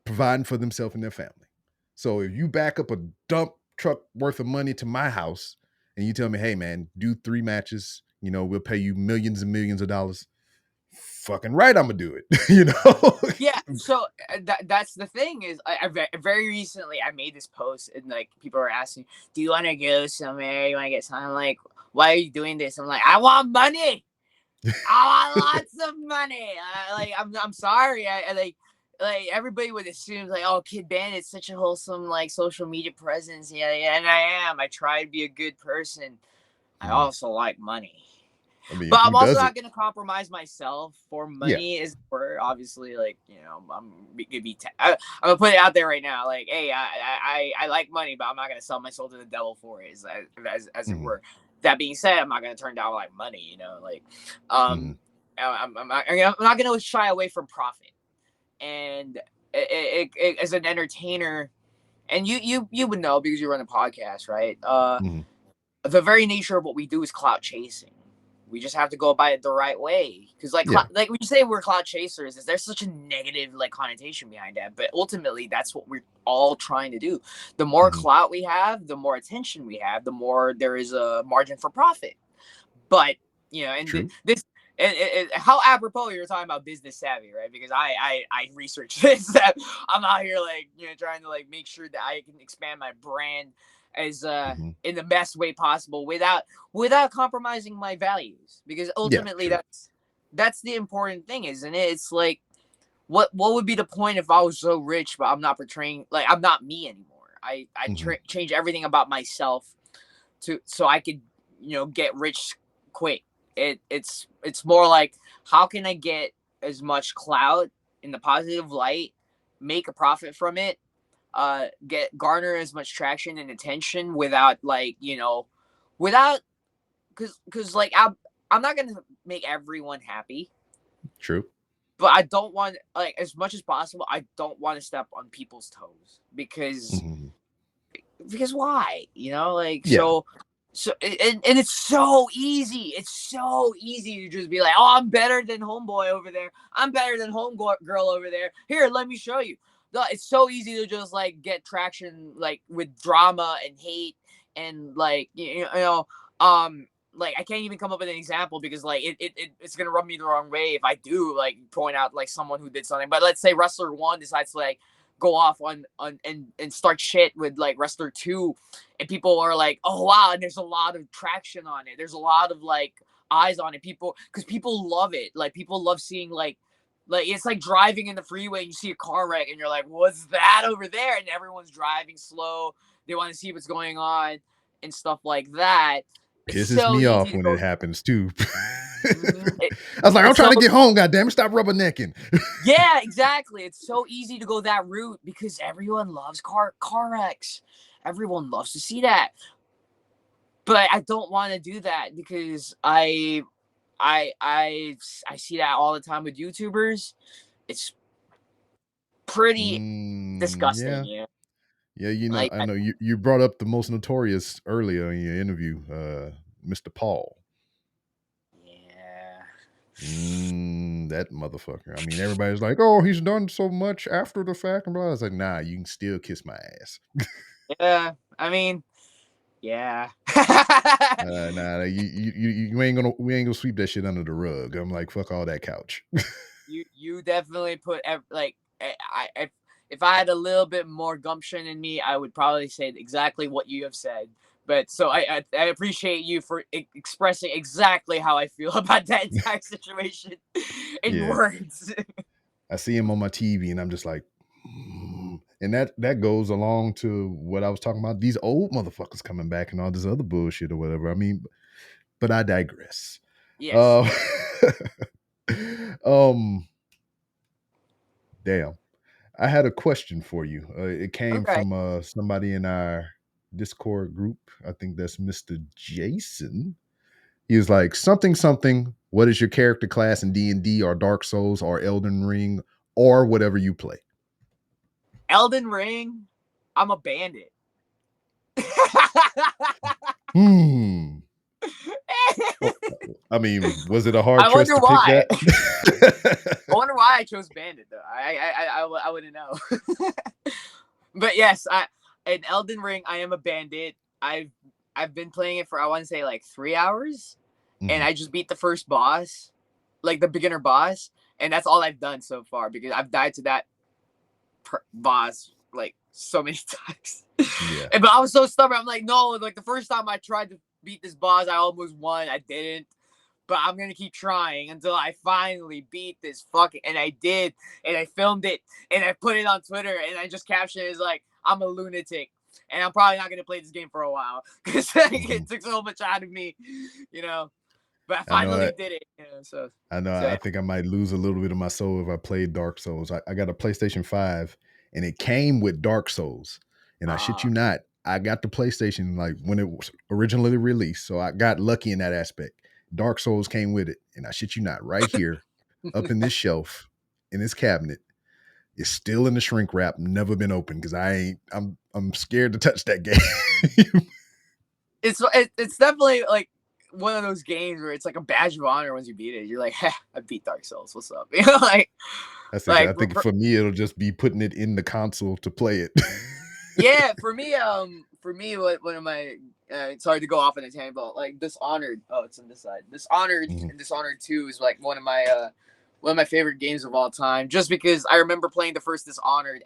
providing for themselves and their family. So if you back up a dump truck worth of money to my house and you tell me, hey man, do 3 matches, we'll pay you millions and millions of dollars. Fucking right, I'm gonna do it. Yeah. So that's the thing is, I very recently I made this post and like people are asking, do you want to go somewhere? You want to get something? I'm like, why are you doing this? I'm like, I want money. I want lots of money. I'm sorry. I like everybody would assume like, oh, Kidd Bandit's such a wholesome like social media presence. Yeah, and I am. I try to be a good person. I also like money. I mean, but I'm also not going to compromise myself for money. Is for obviously like I'm gonna put it out there right now. Like, hey, I like money, but I'm not going to sell my soul to the devil for it, as it were. That being said, I'm not going to turn down like money. I'm not going to shy away from profit. And it, as an entertainer, and you would know because you run a podcast, right? The very nature of what we do is clout chasing. We just have to go about it the right way. Because like when you say we're clout chasers, there's such a negative like connotation behind that. But ultimately, that's what we're all trying to do. The more clout we have, the more attention we have, the more there is a margin for profit. But and this. And how apropos you're talking about business savvy, right? Because I research this. I'm out here like trying to like make sure that I can expand my brand as in the best way possible without compromising my values. Because ultimately that's the important thing, isn't it? It's like what would be the point if I was so rich but I'm not portraying like I'm not me anymore? I change everything about myself so I could get rich quick. It's more like how can I get as much clout in the positive light, make a profit from it, garner as much traction and attention without like without because like I'm not gonna make everyone happy. True. But I don't want like as much as possible. I don't want to step on people's toes because why So and it's so easy. It's so easy to just be like, oh, I'm better than homeboy over there. I'm better than homegirl over there. Here, let me show you. It's so easy to just like get traction like with drama and hate and like like I can't even come up with an example because like it's gonna rub me the wrong way if I do like point out like someone who did something. But let's say wrestler 1 decides to like go off on and start shit with like wrestler 2 and people are like, oh wow, and there's a lot of traction on it, there's a lot of like eyes on it, because people love it. Like people love seeing like it's like driving in the freeway and you see a car wreck and you're like, what's that over there? And everyone's driving slow, they want to see what's going on and stuff like that. Pisses me off when it happens too. I was like, I'm trying to get home, goddammit, stop rubbernecking. Yeah, exactly. It's so easy to go that route because everyone loves car wrecks. Everyone loves to see that. But I don't want to do that because I see that all the time with YouTubers. It's pretty disgusting. Yeah. Yeah, like, I know you brought up the most notorious earlier in your interview, Mr. Paul. That motherfucker. I mean, everybody's like, "Oh, he's done so much after the fact," and blah. I was like, "Nah, you can still kiss my ass." Yeah, I mean, yeah. Nah, we ain't gonna sweep that shit under the rug. I'm like, fuck all that couch. you definitely put like if I had a little bit more gumption in me, I would probably say exactly what you have said. But so I appreciate you for expressing exactly how I feel about that entire situation in words. I see him on my TV and I'm just like, And that goes along to what I was talking about, these old motherfuckers coming back and all this other bullshit or whatever. I mean, but I digress. Yes. Uh, um, damn. I had a question for you. It came Okay. from somebody in our Discord group. I think that's Mr. Jason. He was like, something, something. What is your character class in D&D or Dark Souls or Elden Ring or whatever you play? Elden Ring, I'm a bandit. Hmm. Oh, I mean, was it a hard I choice wonder to pick why. that? I wonder why I chose bandit though. I wouldn't know. But yes, in Elden Ring, I am a bandit. I've been playing it for I want to say like 3 hours, and Mhm. I just beat the first boss, like the beginner boss, and that's all I've done so far because I've died to that boss like so many times. Yeah. But I was so stubborn. I'm like, no, like the first time I tried to beat this boss, I almost won. I didn't. But I'm gonna keep trying until I finally beat this fucking, and I did, and I filmed it, and I put it on Twitter, and I just captioned it as like, I'm a lunatic, and I'm probably not gonna play this game for a while because it took so much out of me, you know. But I I know finally that. did it, you know. So, I know. I think I might lose a little bit of my soul if I played Dark Souls. I got a PlayStation 5 and it came with Dark Souls. And I shit you not, I got the PlayStation like when it was originally released. So I got lucky in that aspect. Dark Souls came with it. And I shit you not, right here, up in this shelf, in this cabinet, it's still in the shrink wrap, never been opened because I'm scared to touch that game. it's definitely like one of those games where it's like a badge of honor once you beat it. You're like, I beat Dark Souls. What's up? You know, I think for me it'll just be putting it in the console to play it. Yeah, for me, one of my it's hard to go off on a tangent, but like Dishonored. Oh, it's on this side. Dishonored Mhm. and Dishonored 2 is like one of my favorite games of all time. Just because I remember playing the first Dishonored,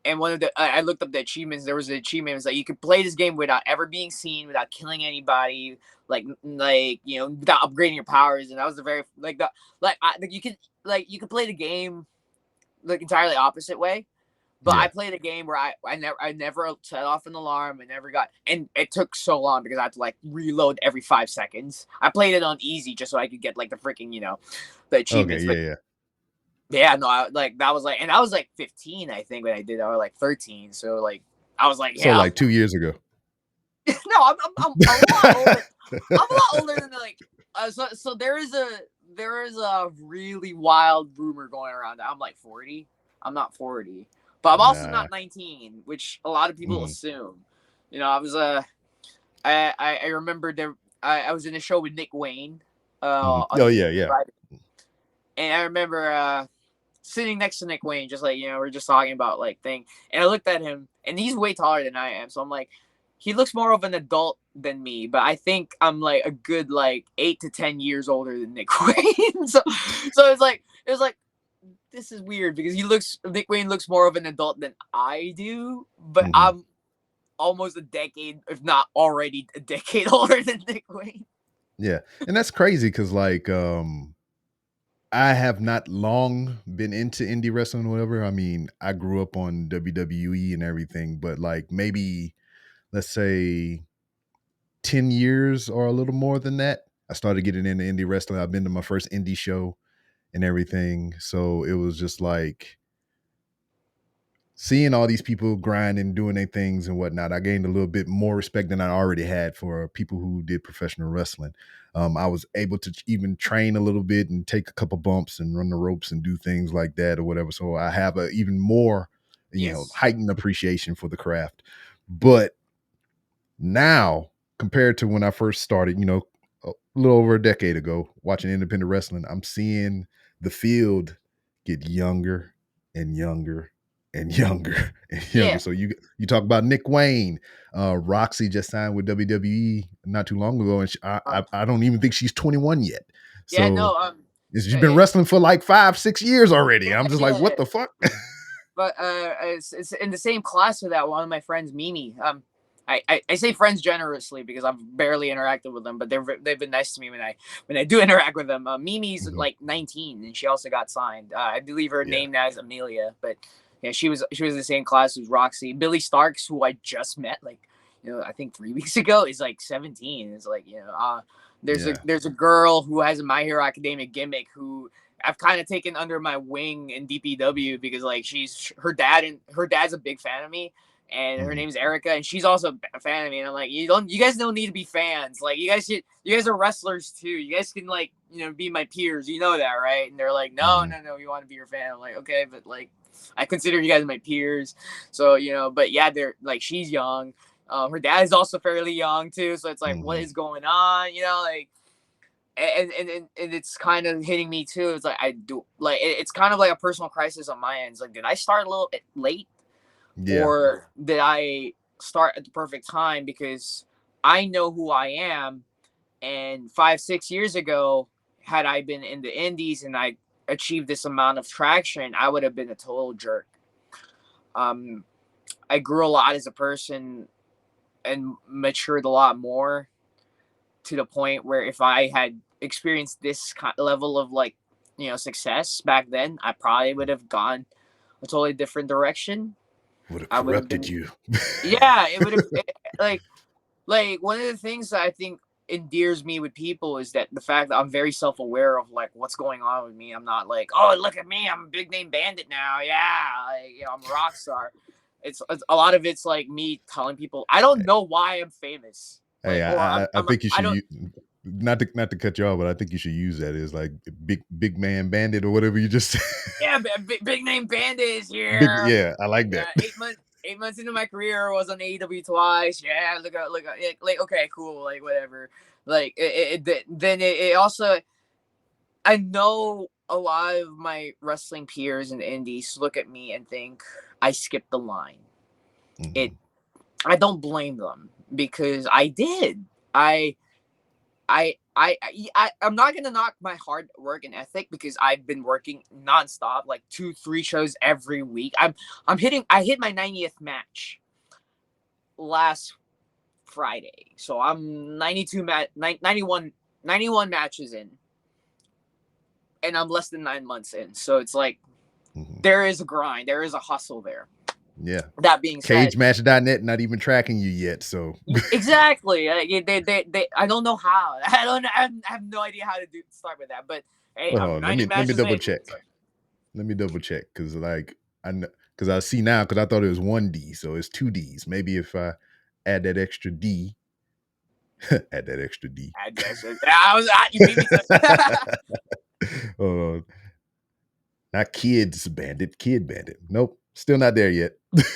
and one of the I looked up the achievements. There was an achievement. It was like you could play this game without ever being seen, without killing anybody, like you know, without upgrading your powers. And that was the very you could play the game like entirely opposite way. But I Yeah. played a game where I never set off an alarm. I never got, and it took so long because I had to like reload every 5 seconds. I played it on easy just so I could get like the freaking the Okay. achievements. But Yeah. yeah, no, that was like, and I was like 15, I think, when I did that, or like 13. So like I was like, So yeah, like 2 years ago. no, I'm a lot older. I'm a lot older than like so there is a really wild rumor going around that I'm like 40. I'm not 40. But I'm also Nah. not 19, which a lot of people Mhm. assume. You know, I was I remember I was in a show with Nick Wayne Mhm. on Oh yeah, yeah. Friday, and I remember sitting next to Nick Wayne, just like, we're just talking about like thing. And I looked at him, and he's way taller than I am. So I'm like, he looks more of an adult than me, but I think I'm like a good like 8 to 10 years older than Nick Wayne. So it was like this is weird because Nick Wayne looks more of an adult than I do, but Mhm. I'm almost a decade, if not already a decade older than Nick Wayne. Yeah. And that's crazy because like I have not long been into indie wrestling or whatever. I mean, I grew up on WWE and everything, but like maybe let's say 10 years or a little more than that. I started getting into indie wrestling. I've been to my first indie show and everything. So it was just like seeing all these people grind and doing their things and whatnot. I gained a little bit more respect than I already had for people who did professional wrestling. I was able to even train a little bit and take a couple bumps and run the ropes and do things like that or whatever. So I have a even more, Yes. heightened appreciation for the craft. But now, compared to when I first started, a little over a decade ago, watching independent wrestling, I'm seeing the field get younger and younger and younger and younger. Yeah. So you talk about Nick Wayne, Roxy just signed with WWE not too long ago, and I don't even think she's 21 yet. Yeah. So No. she's been wrestling for like 5-6 years already. Yeah. I'm just like, what Yeah. the fuck? But it's in the same class with that one of my friends, Mimi. I say friends generously because I've barely interacted with them, but they've been nice to me when I do interact with them. Mimi's Mhm. like 19, and she also got signed. I believe her Yeah. name now is Amelia, but Yeah, she was in the same class as Roxy. Billy Starks, who I just met, like, I think 3 weeks ago, is like 17. It's like, there's a girl who has a My Hero Academia gimmick who I've kind of taken under my wing in DPW because like her dad's a big fan of me, and her name's Erica, and she's also a fan of me. And I'm like, you guys don't need to be fans. Like, you guys are wrestlers too. You guys can like, be my peers. You know that, right? And they're like, no, we want to be your fan. I'm like, okay, but like, I consider you guys my peers. So, but yeah, they're like, she's young. Her dad is also fairly young too. So it's like, what is going on? Like, and it's kind of hitting me too. It's like, I do like, it's kind of like a personal crisis on my end. It's like, did I start a little bit late? Yeah. Or did I start at the perfect time? Because I know who I am. And 5-6 years ago, had I been in the indies and I achieved this amount of traction, I would have been a total jerk. I grew a lot as a person and matured a lot more, to the point where if I had experienced this level of like, success back then, I probably would have gone a totally different direction. Would have corrupted you. Yeah, it would have like one of the things that I think endears me with people is that the fact that I'm very self-aware of like what's going on with me. I'm not like, oh, look at me, I'm a big name bandit now. Yeah, like, I'm a rock star. It's a lot of it's like me telling people I don't know why I'm famous. Hey, like, I think you should not to cut you off, but I think you should use that as like big man bandit or whatever you just said. Yeah, big name bandit is here. Yeah, I like that. 8 months into my career, I was on AEW twice. Yeah, look at like okay, cool, like whatever. Like it also, I know a lot of my wrestling peers and indies look at me and think I skipped the line. I don't blame them because I did. I'm not gonna knock my hard work and ethic because I've been working nonstop, like 2-3 shows every week. I hit my 90th match last Friday, so I'm 91 matches in, and I'm less than 9 months in. So it's like there is a grind, there is a hustle there. Yeah. That being said, CageMatch.net not even tracking you yet, so exactly. They I don't know how. I have no idea how to start with that. But hey, let me double check. Let me double check because like because I see now because I thought it was 1D, so it's 2 Ds. Maybe if I add that extra D. Add that extra D. You beat me to not Kidd Bandit. Nope. Still not there yet,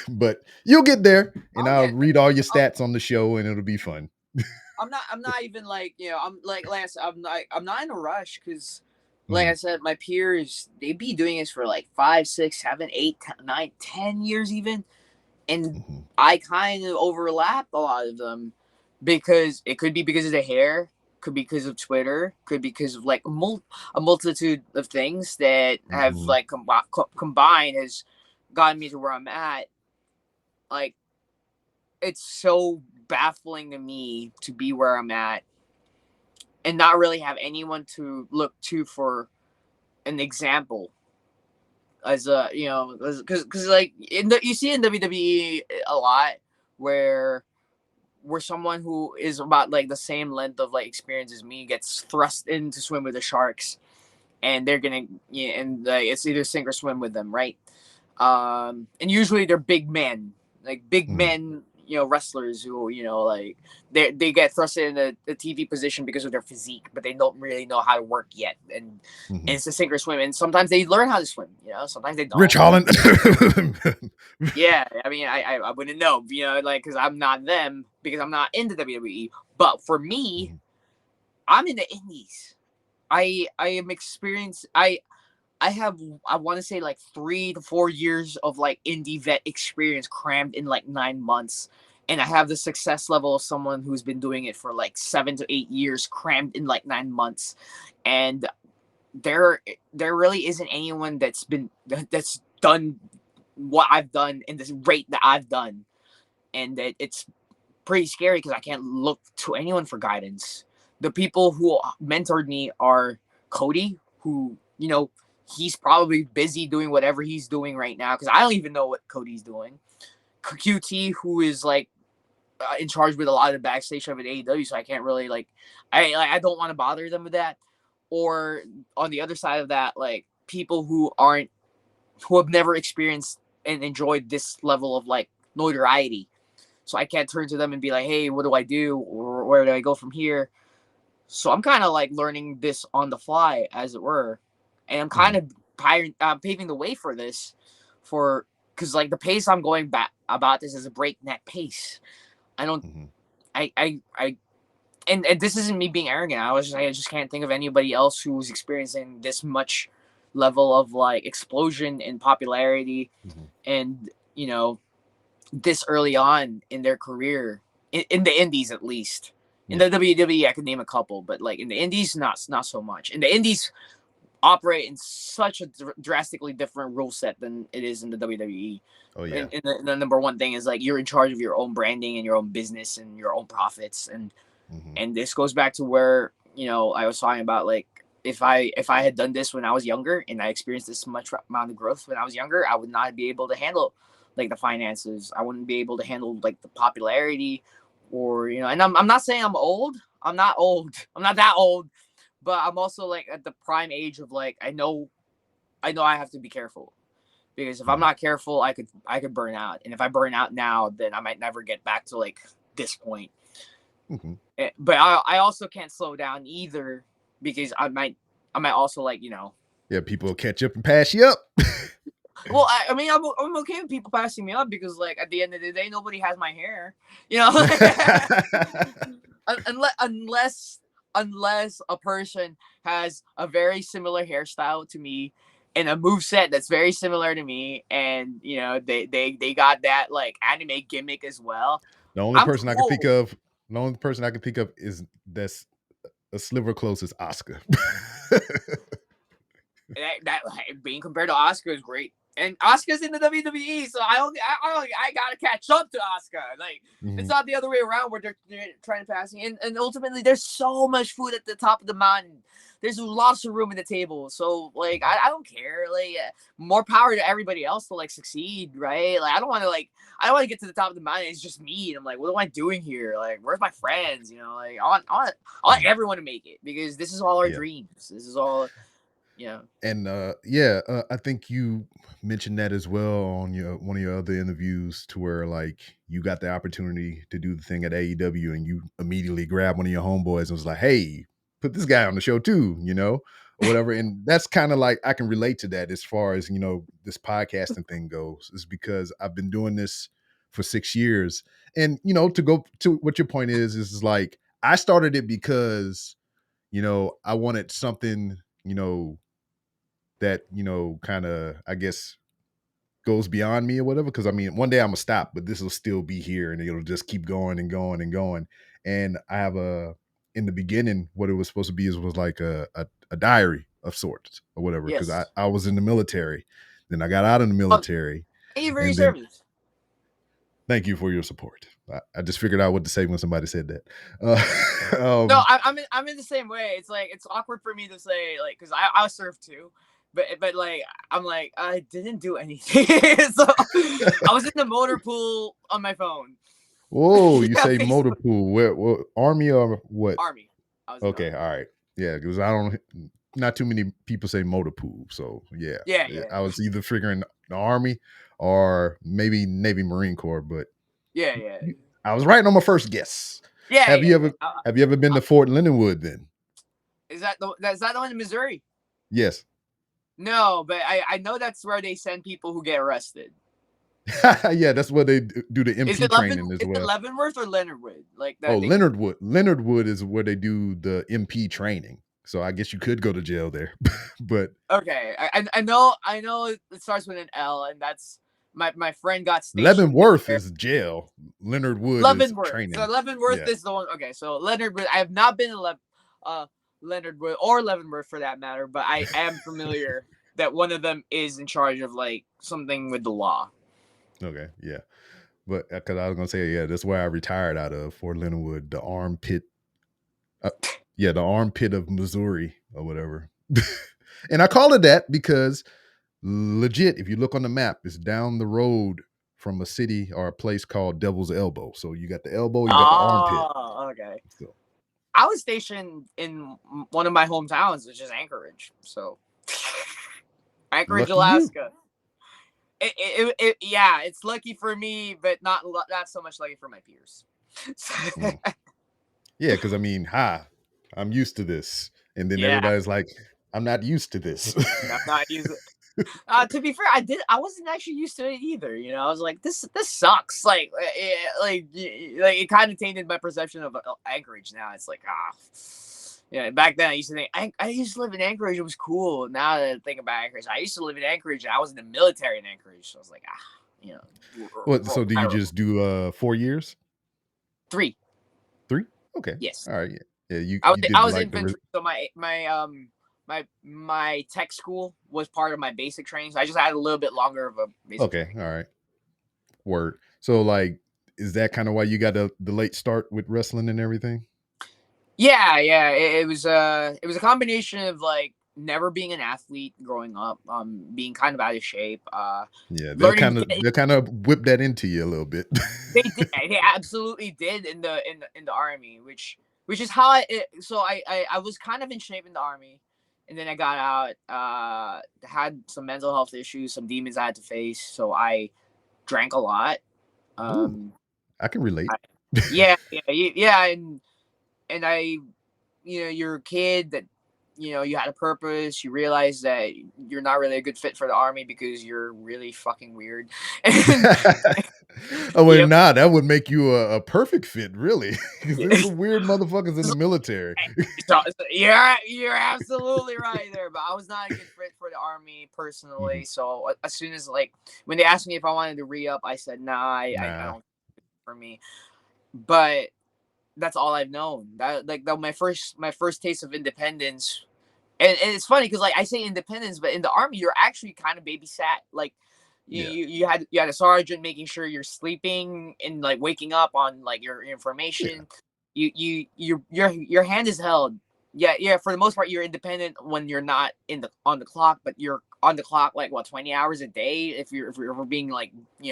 but you'll get there, and I'll read all your stats on the show, and it'll be fun. I'm not even like, I'm like Lance. I'm not in a rush because, like I said, my peers, they be doing this for like 5, 6, 7, 8, 9, 10 years even, and I kind of overlap a lot of them because it could be because of the hair, could be because of Twitter, could be because of like a multitude of things that have like combined has gotten me to where I'm at. Like, it's so baffling to me to be where I'm at and not really have anyone to look to for an example as a, because like you see in WWE a lot where someone who is about like the same length of like experience as me gets thrust in to swim with the sharks, and they're gonna it's either sink or swim with them, right? And usually they're big men, like big men, wrestlers who, like they get thrusted in a TV position because of their physique, but they don't really know how to work yet. And it's a sink or swim. And sometimes they learn how to swim, sometimes they don't. Rich Holland. Yeah. I mean, I wouldn't know, like, cause I'm not them because I'm not in the WWE, but for me, I'm in the indies. I am experienced. I have, I want to say like 3 to 4 years of like indie vet experience crammed in like 9 months. And I have the success level of someone who's been doing it for like 7 to 8 years crammed in like 9 months. And there really isn't anyone that's done what I've done in this rate that I've done. And it's pretty scary because I can't look to anyone for guidance. The people who mentored me are Cody, who, he's probably busy doing whatever he's doing right now because I don't even know what Cody's doing. QT, who is like in charge with a lot of the backstage stuff at AEW, so I can't really like I don't want to bother them with that. Or on the other side of that, like people who have never experienced and enjoyed this level of like notoriety. So I can't turn to them and be like, hey, what do I do? Or where do I go from here? So I'm kind of like learning this on the fly, as it were. And I'm kind of paving the way for this because like the pace I'm going back about this is a breakneck pace. I don't, and this isn't me being arrogant. I just can't think of anybody else who's experiencing this much level of like explosion in popularity and, this early on in their career in the indies, at least. In the WWE, I could name a couple, but like in the indies, not so much. In the indies, operate in such a drastically different rule set than it is in the WWE. Oh yeah. And the number one thing is like you're in charge of your own branding and your own business and your own profits, and this goes back to where I was talking about like if I had done this when I was younger and I experienced this much amount of growth when I was younger, I would not be able to handle like the finances. I wouldn't be able to handle like the popularity, or and I'm not saying I'm old. I'm not old. I'm not that old. But I'm also like at the prime age of like I know I have to be careful, because if I'm not careful, I could burn out, and if I burn out now, then I might never get back to like this point. But I also can't slow down either, because I might also like people will catch up and pass you up. Well, I mean, I'm okay with people passing me up, because like at the end of the day, nobody has my hair, unless a person has a very similar hairstyle to me and a moveset that's very similar to me, and they got that like anime gimmick as well. The only person I can think of is that's a sliver close is Oscar. that being compared to Oscar is great. And Oscar's in the WWE, so I gotta catch up to Oscar. Like it's not the other way around where they're trying to pass me. And ultimately, there's so much food at the top of the mountain. There's lots of room in the table. So like I don't care. Like more power to everybody else to like succeed, right? Like I don't want to get to the top of the mountain. It's just me. And I'm like, what am I doing here? Like where's my friends? Like I want everyone to make it, because this is all our dreams. This is all. Yeah. And I think you mentioned that as well on one of your other interviews, to where like you got the opportunity to do the thing at AEW and you immediately grabbed one of your homeboys and was like, hey, put this guy on the show too, or whatever. And that's kind of like I can relate to that as far as this podcasting thing goes, is because I've been doing this for 6 years. And to go to what your point is like I started it because I wanted something that kind of I guess goes beyond me or whatever, because I mean one day I'm gonna stop, but this will still be here and it'll just keep going and going and going. And I have in the beginning what it was supposed to be was like a diary of sorts or whatever, because I was in the military, then I got out of the military. Thank you for your service. Thank you for your support. I just figured out what to say when somebody said that. No, I'm in the same way. It's like it's awkward for me to say, like, because I served too. But like I'm like I didn't do anything. So I was in the motor pool on my phone. Whoa, you say motor pool? Where Army or what? Army. Okay, all right. Yeah, because not too many people say motor pool. So yeah. I was either figuring the Army or maybe Navy Marine Corps, but yeah. I was right on my first guess. Yeah. Have you ever been to Fort Leonard then? Is that the one in Missouri? Yes. No, but I know that's where they send people who get arrested. Yeah, that's where they do the MP training as well. Is it Leavenworth or Leonardwood? Like that. Leonardwood. Leonardwood is where they do the MP training. So I guess you could go to jail there. But okay, I know it starts with an L, and that's my friend got stationed. Leavenworth is jail. Leonardwood is training. So Leavenworth is the one. Okay, so Leonardwood. I have not been in Leonardwood or Leavenworth for that matter, but I am familiar that one of them is in charge of like something with the law. Okay, yeah, but because I was gonna say, that's where I retired out of, Fort Leonard, the armpit. The armpit of Missouri or whatever. And I call it that because legit, if you look on the map, it's down the road from a city or a place called Devil's Elbow. So you got the elbow, you got the armpit. Oh, okay. So I was stationed in one of my hometowns, which is Anchorage. So Anchorage, lucky you. Alaska. Yeah, it's lucky for me, but not so much lucky for my peers. Yeah, because I mean, I'm used to this. And then Yeah, everybody's like, I'm not used to this. I'm not used. To be fair, I wasn't actually used to it either. You know, I was like, this sucks. Like it kind of tainted my perception of Anchorage. Now it's like, yeah. Back then, I used to think I used to live in Anchorage. It was cool. Now that I think about Anchorage, I used to live in Anchorage. And I was in the military in Anchorage. So I was like, you know. What? So do you just do 4 years? 3. 3? Okay. Yes. All right. Yeah. You I did was like infantry. So my tech school was part of my basic training. So I just had a little bit longer of a basic okay. training. All right. Word. So like, is that kind of why you got the late start with wrestling and everything? Yeah. It was a combination of like never being an athlete growing up, being kind of out of shape. Yeah, they'll kind of whip that into you a little bit. They absolutely did in the army, which is how I was kind of in shape in the army, and then I got out, had some mental health issues, some demons I had to face, so I drank a lot. Ooh, I can relate. Yeah, and I, you're a kid that, you had a purpose. You realize that you're not really a good fit for the army because you're really fucking weird. Oh, well, nah, that would make you a perfect fit, really. Because there's some weird motherfuckers in the military. So you're absolutely right there. But I was not a good fit for the army personally. So as soon as when they asked me if I wanted to re-up, I said nah, I don't for me. But that's all I've known. That my first taste of independence. And it's funny because I say independence, but in the army you're actually kind of babysat. Like you had a sergeant making sure you're sleeping and waking up on your information. Yeah. Your hand is held. Yeah. For the most part, you're independent when you're not on the clock, but you're on the clock 20 hours a day if we're being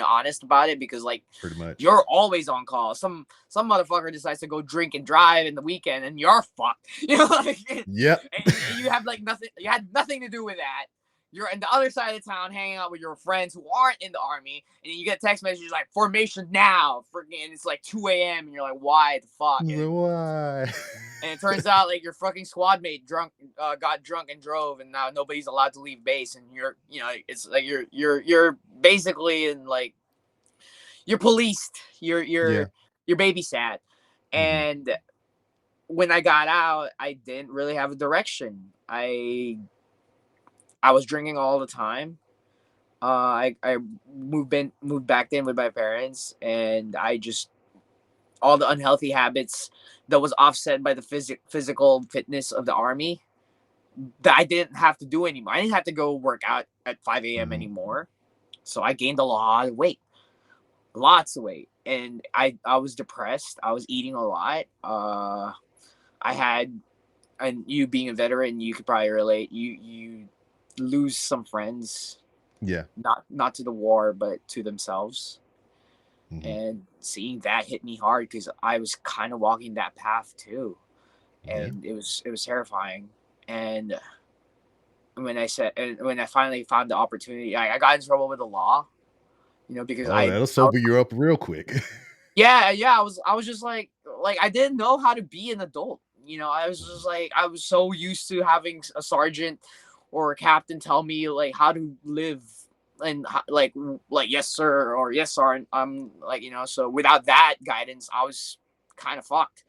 honest about it, because pretty much you're always on call. Some motherfucker decides to go drink and drive in the weekend and you're fucked. Yep. And you have nothing. You had nothing to do with that. You're on the other side of town hanging out with your friends who aren't in the army, and then you get text messages like "formation now," and it's 2 a.m. and you're like, "Why the fuck?" Why? And it turns out your fucking squad mate got drunk and drove, and now nobody's allowed to leave base, and it's you're basically in you're policed. You're babysat, and when I got out, I didn't really have a direction. I was drinking all the time. I moved back in with my parents, and I just all the unhealthy habits that was offset by the physical fitness of the army that I didn't have to do anymore. I didn't have to go work out at 5 a.m. anymore. So I gained a lot of weight, lots of weight, and I was depressed. I was eating a lot. I had, and you being a veteran, you could probably relate. You lose some friends. Yeah. Not to the war, but to themselves. And seeing that hit me hard because I was kind of walking that path too. And it was terrifying. And when I finally found the opportunity, I got in trouble with the law, because that'll sober you up real quick. Yeah. I was just like I didn't know how to be an adult. I was just I was so used to having a sergeant or a captain tell me how to live, and yes sir or yes sir, and I'm so without that guidance I was kind of fucked.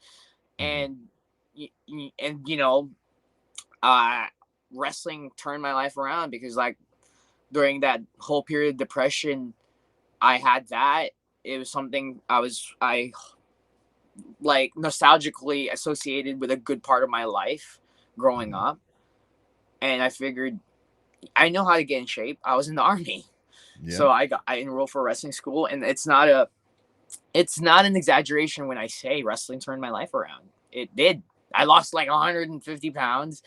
And wrestling turned my life around because during that whole period of depression I had, that it was something I nostalgically associated with a good part of my life growing up. And I figured I know how to get in shape. I was in the army. So I enrolled for wrestling school, and it's not an exaggeration when I say wrestling turned my life around. It did. I lost 150 pounds.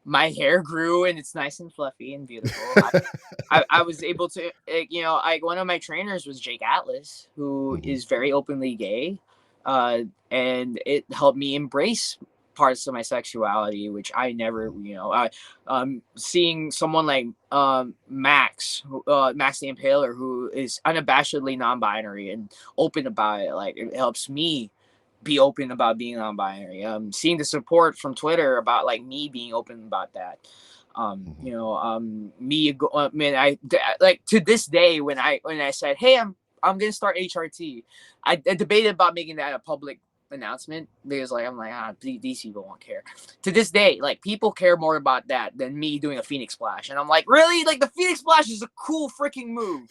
my hair grew and it's nice and fluffy and beautiful. I was able to, one of my trainers was Jake Atlas, who Mhm. is very openly gay, and it helped me embrace parts of my sexuality, which I never, seeing someone like Max the Impaler, who is unabashedly non-binary and open about it, like it helps me be open about being non-binary. Seeing the support from Twitter about like me being open about that. Like to this day when I said, hey, I'm gonna start HRT, I debated about making that a public announcement because like I'm like these people won't care. To this day, like people care more about that than me doing a Phoenix Splash, and I'm like, really? Like the Phoenix Splash is a cool freaking move.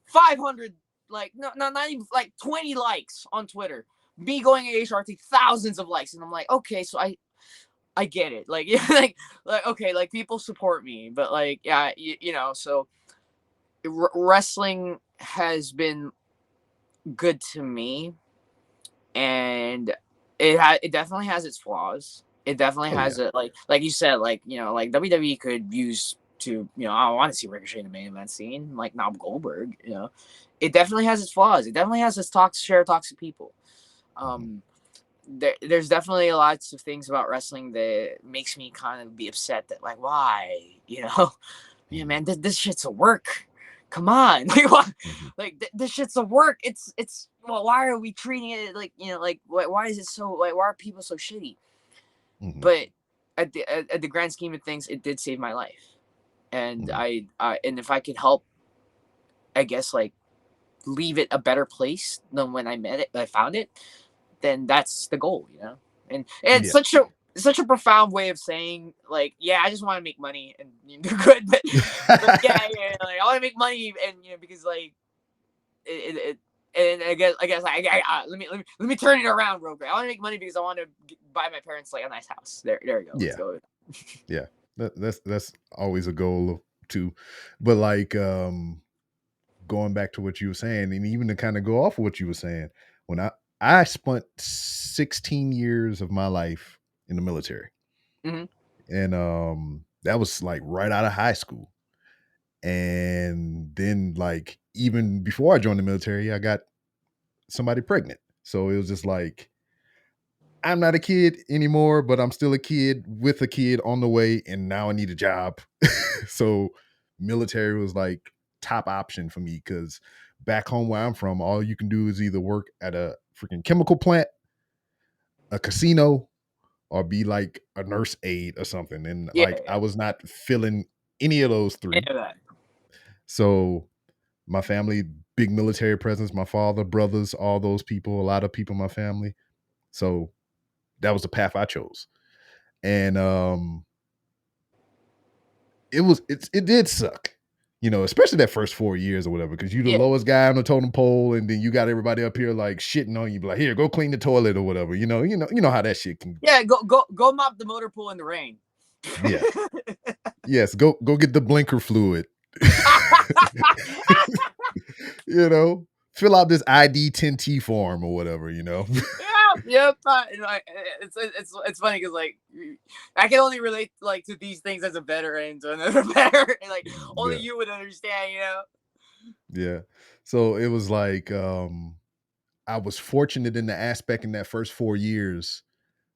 500 not even like 20 likes on Twitter. Me going at HRT, thousands of likes, and I'm like, okay, so I get it. Like like okay, like people support me, but like so wrestling has been good to me, and it definitely has its flaws. It definitely Oh has yeah. it like you said, like like WWE could use to I want to see Ricochet in the main event scene, like Nob Goldberg. It definitely has its flaws. It definitely has its toxic people. There's definitely lots of things about wrestling that makes me kind of be upset that like why yeah man, this shit's a work. Come on, like what? Like this shit's a work. It's well, why are we treating it like like why is it so like why are people so shitty? But at the grand scheme of things, it did save my life, and and if I could help, I guess like leave it a better place than when I found it, then that's the goal, And it's Yeah. such a profound way of saying like, yeah, I just want to make money and do good, but yeah, like I want to make money and because like it and I guess let me turn it around real quick. I want to make money because I want to buy my parents like a nice house. There we go. Let's Yeah. go. Yeah. That's always a goal too. But like going back to what you were saying, and even to kind of go off of what you were saying, when I spent 16 years of my life in the military. Mhm. And that was like right out of high school. And then like even before I joined the military, I got somebody pregnant. So it was just like I'm not a kid anymore, but I'm still a kid with a kid on the way, and now I need a job. So military was like top option for me because back home where I'm from, all you can do is either work at a freaking chemical plant, a casino, or be like a nurse aide or something. And Yeah, like I was not feeling any of those any three. of that. So my family, big military presence, my father, brothers, all those people, a lot of people in my family. So that was the path I chose. And it did suck, especially that first 4 years or whatever, because you're the Yeah, lowest guy on the totem pole, and then you got everybody up here like shitting on you, be like, here, go clean the toilet or whatever. You know how that shit can. yeah. Go mop the motor pool in the rain. Yeah. Yes, go get the blinker fluid. Fill out this ID 10T form or whatever. Yep. It's funny because like I can only relate like to these things as a veteran to another veteran. Like only Yeah. you would understand. Yeah. So it was like I was fortunate in the aspect in that first 4 years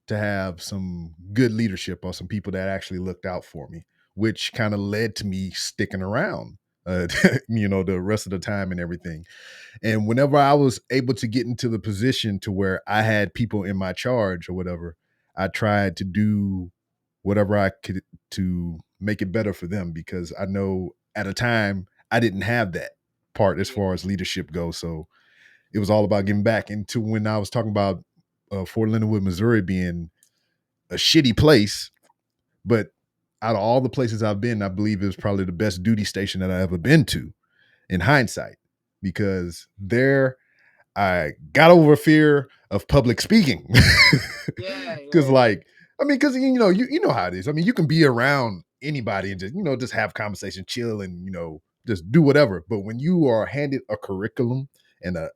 to have some good leadership or some people that actually looked out for me, which kind of led to me sticking around, the rest of the time and everything. And whenever I was able to get into the position to where I had people in my charge or whatever, I tried to do whatever I could to make it better for them because I know at a time I didn't have that part as Yeah. far as leadership goes. So it was all about giving back. And to when I was talking about Fort Leonard Wood, Missouri being a shitty place, but out of all the places I've been, I believe it was probably the best duty station that I ever been to in hindsight, because there I got over fear of public speaking. Yeah. Cause like, I mean, cause you know how it is. I mean, you can be around anybody and just have conversation, chill, and just do whatever. But when you are handed a curriculum and a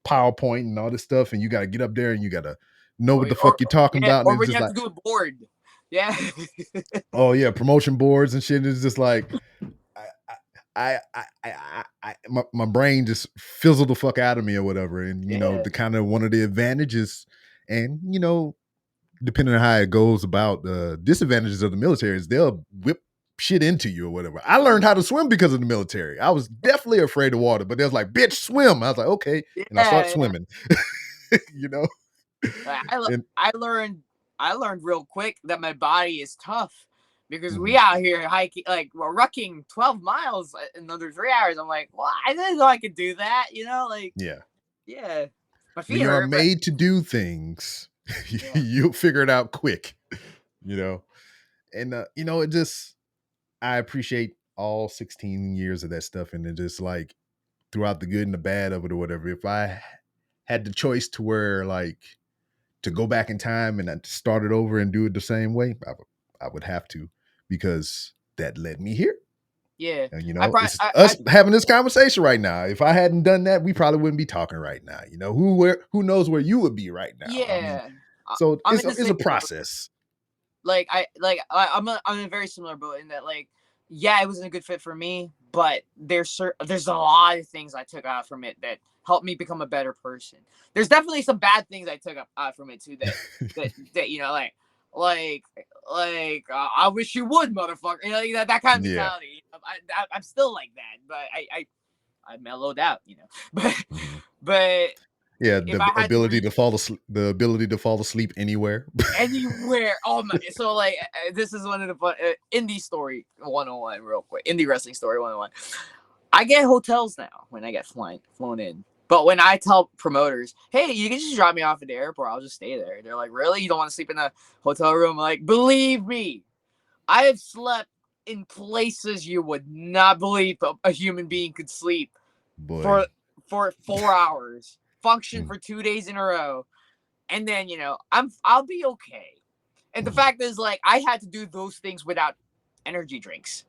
PowerPoint and all this stuff, and you got to get up there and you got to know what the fuck you're talking about, and Or it's when you just have like, to do a board. Yeah. Oh yeah, promotion boards and shit is just like my brain just fizzled the fuck out of me or whatever. And Yeah. the kind of one of the advantages, and depending on how it goes about the disadvantages of the military is they'll whip shit into you or whatever. I learned how to swim because of the military. I was definitely afraid of water, but they was like, bitch, swim. I was like, okay. And I start Yeah. swimming. you know? And I learned real quick that my body is tough because we mhm, out here hiking, like we're rucking 12 miles in under 3 hours. I'm like, well, I didn't know I could do that. Like, yeah. yeah, my When feet you are hurt, but made to do things, yeah, you'll figure it out quick, you know? And, it just, I appreciate all 16 years of that stuff. And it just like throughout the good and the bad of it or whatever, if I had the choice to where like to go back in time and to start it over and do it the same way, I would have to, because that led me here. yeah. And it's I us having this conversation right now. If I hadn't done that, we probably wouldn't be talking right now. Who knows where you would be right now? I mean, yeah. so I'm in the it's same a boat. process. I'm in a very similar boat in that, like, yeah, it wasn't a good fit for me, but there's a lot of things I took out from it that helped me become a better person. There's definitely some bad things I took out from it too, that I wish you would, motherfucker. Like that kind of Yeah. mentality. I'm still like that, but I mellowed out. But Mhm. but Yeah, if the I had to ability to fall asleep, anywhere. anywhere. Oh my! So like, this is one of the fun indie story 101, real quick. Indie wrestling story 101. I get hotels now when I get flown in. But when I tell promoters, hey, you can just drop me off at the airport, I'll just stay there. They're like, really? You don't want to sleep in a hotel room? I'm like, believe me, I have slept in places you would not believe a human being could sleep Boy. for 4 hours, function Mm, for 2 days in a row, and then I'll be okay. And the mhm. fact is, like, I had to do those things without energy drinks.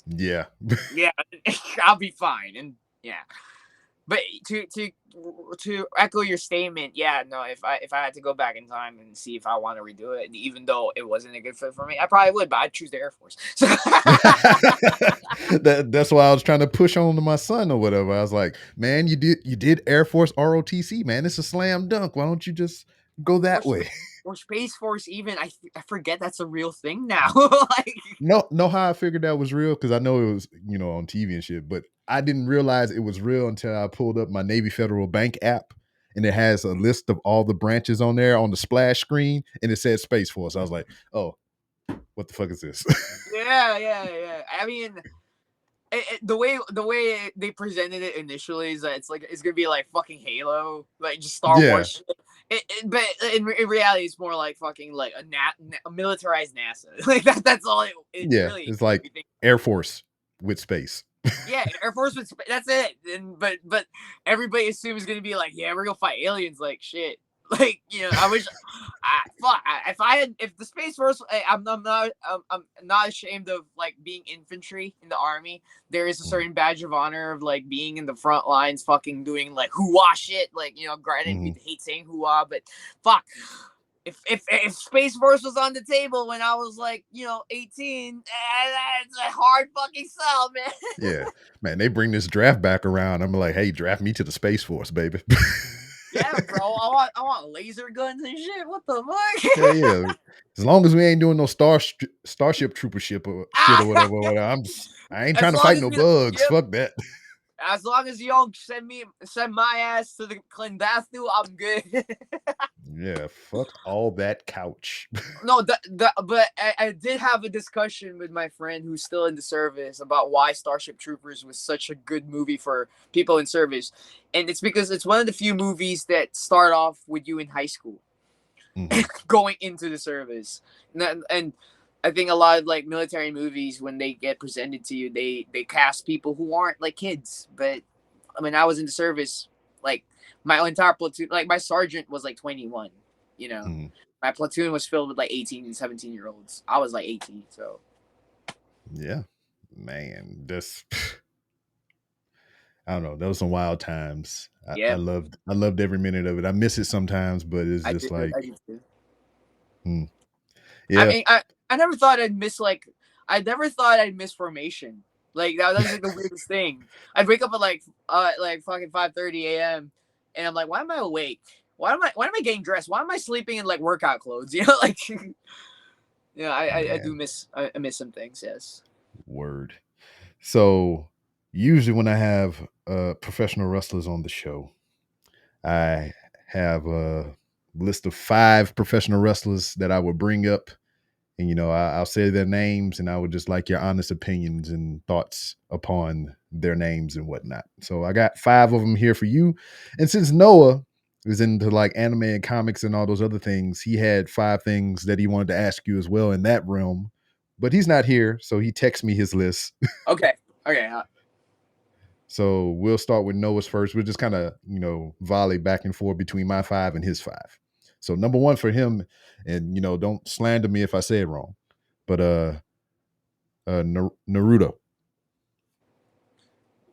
Yeah. Yeah, I'll be fine. And yeah, but to echo your statement, yeah, no, if I had to go back in time and see if I want to redo it, even though it wasn't a good fit for me, I probably would, but I'd choose the Air Force. So That's why I was trying to push on to my son or whatever. I was like, man, you did Air Force ROTC, man. It's a slam dunk. Why don't you just go or that way? or Space Force, even I forget that's a real thing now. Like, No, know how I figured that was real? Because I know it was, on TV and shit, but I didn't realize it was real until I pulled up my Navy Federal Bank app and it has a list of all the branches on there on the splash screen and it said Space Force. I was like, oh, what the fuck is this? yeah. I mean, the way they presented it initially is that it's gonna be like fucking Halo, like just Star Yeah. Wars shit. But in reality, it's more like fucking like a militarized NASA. Like that's all it Yeah. really. It's like Air Force with space. Yeah, Air Force with that's it. And but everybody assumes it's gonna be like, yeah, we're gonna fight aliens. Like shit. Like I wish. If the Space Force, I'm not ashamed of like being infantry in the army. There is a certain badge of honor of like being in the front lines, fucking doing like hoo-wah shit. Like granted, we Mhm. hate saying hoo-wah, but fuck. If Space Force was on the table when I was like 18, that's a hard fucking sell, man. Yeah. Man, they bring this draft back around. I'm like, hey, draft me to the Space Force, baby. Yeah, bro. I want laser guns and shit. What the Hell fuck? yeah. As long as we ain't doing no Starship Trooper ship or shit or whatever, I ain't as trying to long fight as no you, bugs. yep. Fuck that. As long as you don't send my ass to the Clendathu, I'm good. Yeah, fuck all that couch. No, but I did have a discussion with my friend who's still in the service about why Starship Troopers was such a good movie for people in service, and it's because it's one of the few movies that start off with you in high school. Mhm. Going into the service. And I think a lot of like military movies, when they get presented to you, they cast people who aren't like kids. But I mean, I was in the service, like my entire platoon, like my sergeant was like 21. You know, Mhm. my platoon was filled with like 18 and 17-year-olds. I was like 18, so Yeah, man, this I don't know. Those some wild times. I yeah, loved every minute of it. I miss it sometimes, but it's I just did. like, I did too. I hmm, yeah, mean, I never thought I'd miss formation. Like that was like the weirdest thing. I'd wake up at like fucking 5:30 a.m. and I'm like, why am I awake? Why am I getting dressed? Why am I sleeping in like workout clothes? You know, like I do miss I miss some things, yes. Word. So usually when I have professional wrestlers on the show, I have a list of 5 professional wrestlers that I would bring up, and I'll say their names, and I would just like your honest opinions and thoughts upon their names and whatnot. So I got 5 of them here for you, and since Noah is into like anime and comics and all those other things, he had 5 things that he wanted to ask you as well in that realm, but he's not here, so he texted me his list. Okay. So we'll start with Noah's first. We'll just kind of, volley back and forth between my 5 and his 5. So number 1 for him, and don't slander me if I say it wrong, but Naruto.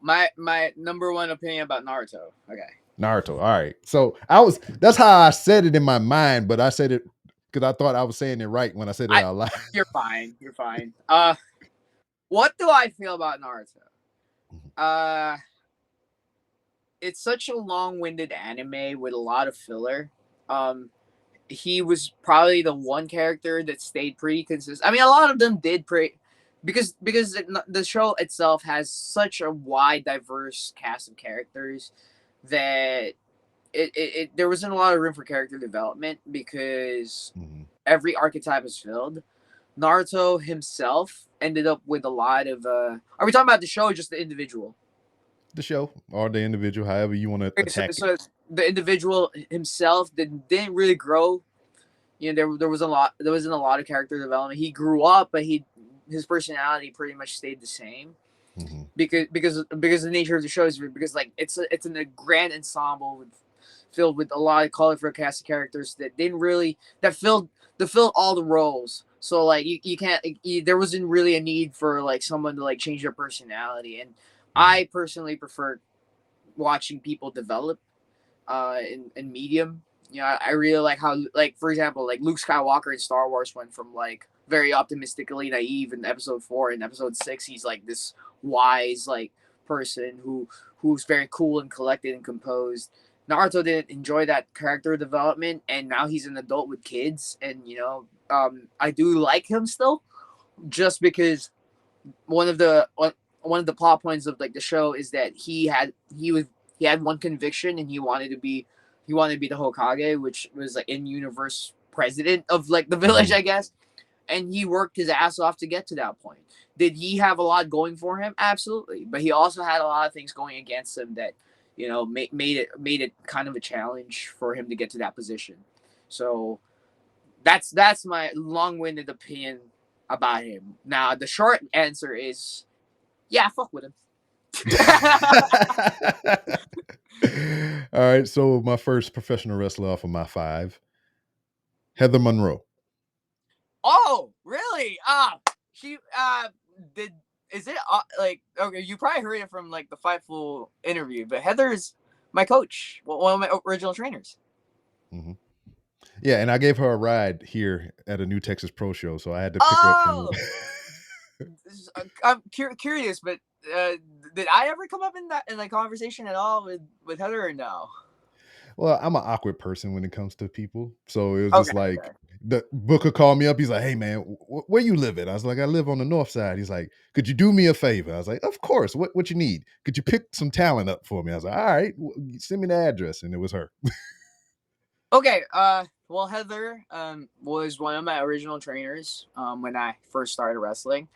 My number one opinion about Naruto. Okay. Naruto. All right. So that's how I said it in my mind, but I said it because I thought I was saying it right when I said it out loud. You're fine. What do I feel about Naruto? It's such a long-winded anime with a lot of filler. He was probably the one character that stayed pretty consistent. I mean, a lot of them did because the show itself has such a wide, diverse cast of characters that there wasn't a lot of room for character development because every archetype is filled. Naruto himself ended up with a lot of. Are we talking about the show or just the individual? The show or the individual, however you want to attack it. So the individual himself didn't really grow. There wasn't a lot of character development. He grew up, but his personality pretty much stayed the same. Because the nature of the show is because like it's in a grand ensemble filled with a lot of colorful cast of characters that didn't really that filled all the roles. So like you can't there wasn't really a need for like someone to like change their personality. And I personally prefer watching people develop in medium. I really like how, like, for example, like Luke Skywalker in Star Wars went from like very optimistically naive in episode 4. In episode 6, he's like this wise like person who's very cool and collected and composed. Naruto didn't enjoy that character development, and now he's an adult with kids. And I do like him still, just because one of the plot points of like the show is that he had one conviction, and he wanted to be the Hokage, which was like in-universe president of like the village, I guess. And he worked his ass off to get to that point. Did he have a lot going for him? Absolutely. But he also had a lot of things going against him that, made it kind of a challenge for him to get to that position. So that's my long-winded opinion about him. Now, the short answer is, yeah, fuck with him. All right, so my first professional wrestler off of my 5, Heather Monroe. Oh, really? She did. Is it like, okay? You probably heard it from like the Fightful interview, but Heather's my coach, one of my original trainers. Yeah, and I gave her a ride here at a New Texas Pro Show, so I had to pick her up from. I'm curious, but did I ever come up in like conversation at all with Heather or no? Well, I'm an awkward person when it comes to people, so it was just like the Booker called me up. He's like, "Hey man, where you live at?" I was like, "I live on the north side." He's like, "Could you do me a favor?" I was like, "Of course. What you need? Could you pick some talent up for me?" I was like, "All right, send me the address," and it was her. Okay. Well, Heather was one of my original trainers when I first started wrestling.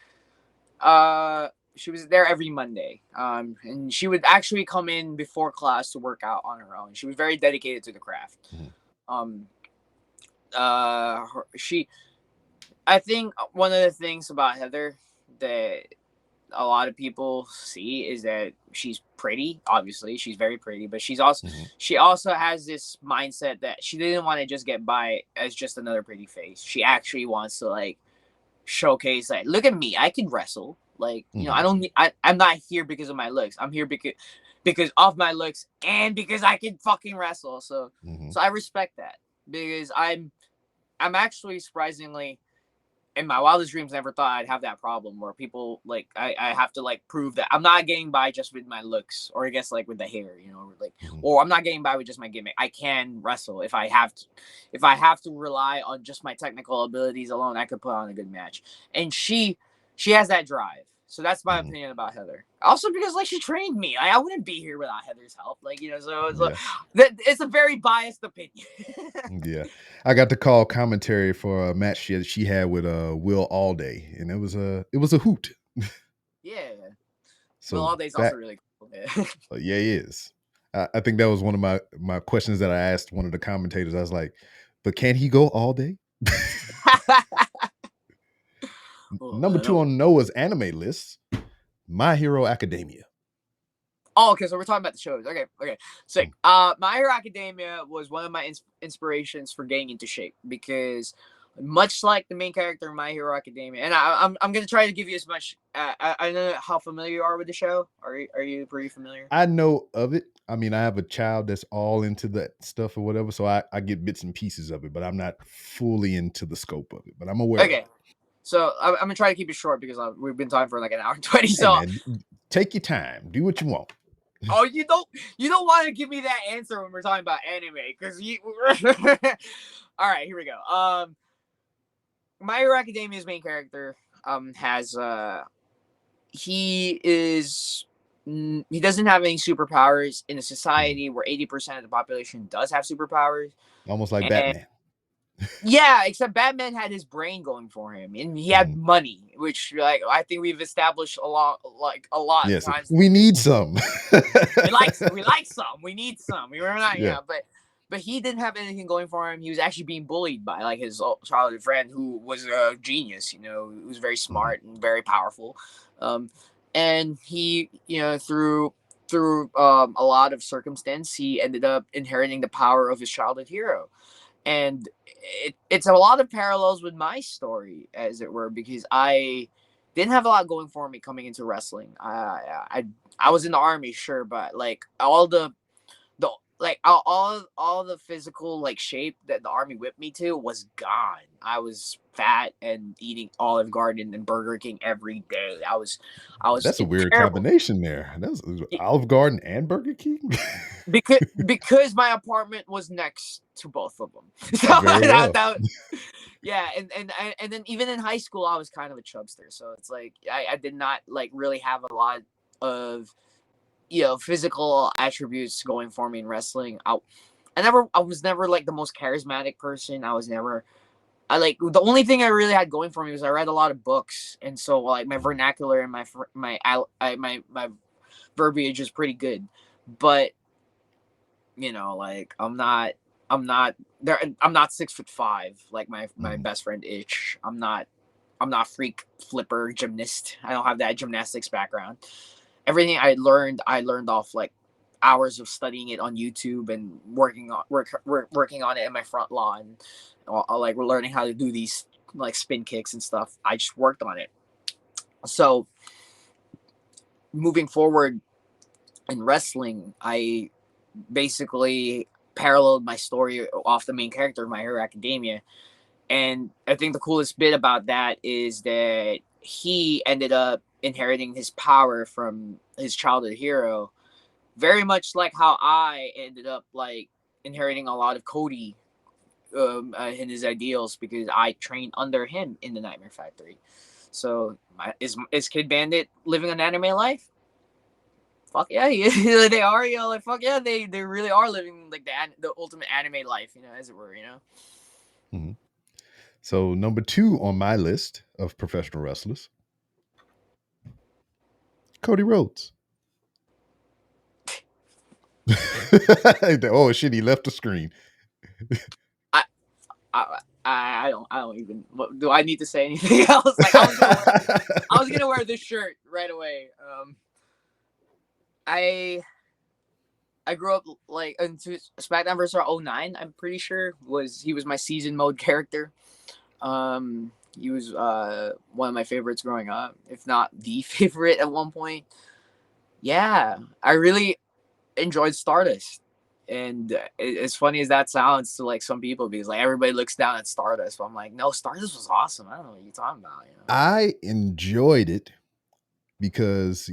She was there every Monday. And she would actually come in before class to work out on her own. She was very dedicated to the craft. I think one of the things about Heather that a lot of people see is that she's pretty. Obviously, she's very pretty, but she also has this mindset that she didn't want to just get by as just another pretty face. She actually wants to like showcase, like, look at me, I can wrestle. Like, I'm not here because of my looks. I'm here because of my looks and because I can fucking wrestle. So I respect that, because I'm actually surprisingly in my wildest dreams, never thought I'd have that problem where people like I have to like prove that I'm not getting by just with my looks, or I guess like with the hair, you know, like, or I'm not getting by with just my gimmick. I can wrestle if I have to. If I have to rely on just my technical abilities alone, I could put on a good match. And she has that drive. So that's my opinion about Heather. Also because like she trained me. I wouldn't be here without Heather's help. Like, you know, so it's a very biased opinion. Yeah, I got to call commentary for a match she had with Will Allday, and it was a hoot. Yeah. So Will Alday's also really cool. Yeah, he is. I think that was one of my questions that I asked one of the commentators. I was like, "But can he go all day?" Number 2 on Noah's anime list, My Hero Academia. Oh, okay, so we're talking about the shows. Okay. Sick. My Hero Academia was one of my inspirations for getting into shape because, much like the main character in My Hero Academia, and I'm gonna try to give you as much. I don't know how familiar you are with the show. Are you pretty familiar? I know of it. I mean, I have a child that's all into that stuff or whatever, so I get bits and pieces of it, but I'm not fully into the scope of it. But I'm aware. Okay. So I'm gonna try to keep it short because we've been talking for like an hour and 20. Hey, so man, take your time. Do what you want. Oh, you don't want to give me that answer when we're talking about anime, because you. All right, here we go. My Hero Academia's main character has he doesn't have any superpowers in a society where 80% of the population does have superpowers. Almost like And Batman. yeah, except Batman had his brain going for him, and he had money, which like I think we've established a lot of times. We need some. we like some. We need some. We were not, but he didn't have anything going for him. He was actually being bullied by like his childhood friend, who was a genius. You know, who was very smart and very powerful. And he, you know, through a lot of circumstance, he ended up inheriting the power of his childhood hero. And it's a lot of parallels with my story, as it were, because I didn't have a lot going for me coming into wrestling. I was in the army, sure, but like all the the physical like shape that the army whipped me to was gone. I was fat and eating Olive Garden and Burger King every day. I was That's a weird terrible. Combination there. That's Olive Garden and Burger King. because my apartment was next to both of them. So yeah, and then even in high school I was kind of a chubster. So it's like I did not like really have a lot of, you know, physical attributes going for me in wrestling. I was never like the most charismatic person. The only thing I really had going for me was I read a lot of books, and so like my vernacular and my verbiage is pretty good. But you know, like I'm not 6'5" like my best friend Itch. I'm not freak flipper gymnast. I don't have that gymnastics background. Everything I learned off like hours of studying it on YouTube and working on it in my front lawn, like we're learning how to do these like spin kicks and stuff. I just worked on it. So moving forward in wrestling, I basically paralleled my story off the main character of My Hero Academia. And I think the coolest bit about that is that he ended up inheriting his power from his childhood hero, very much like how I ended up like inheriting a lot of Cody and his ideals, because I trained under him in the Nightmare Factory. So is Kidd Bandit living an anime life? Fuck yeah, they are. You know, like fuck yeah, they really are living like the ultimate anime life, you know, as it were, you know. Mm-hmm. So number 2 on my list of professional wrestlers, Cody Rhodes. Oh shit, he left the screen. I don't even. Do I need to say anything else? Like I was gonna wear this shirt right away. I grew up like into SmackDown vs. 09. I'm pretty sure he was my season mode character. He was one of my favorites growing up, if not the favorite at one point. Yeah, I really enjoyed Stardust. And as funny as that sounds to like some people, because like everybody looks down at Stardust, but I'm like, no, Stardust was awesome. I don't know what you're talking about. I enjoyed it because,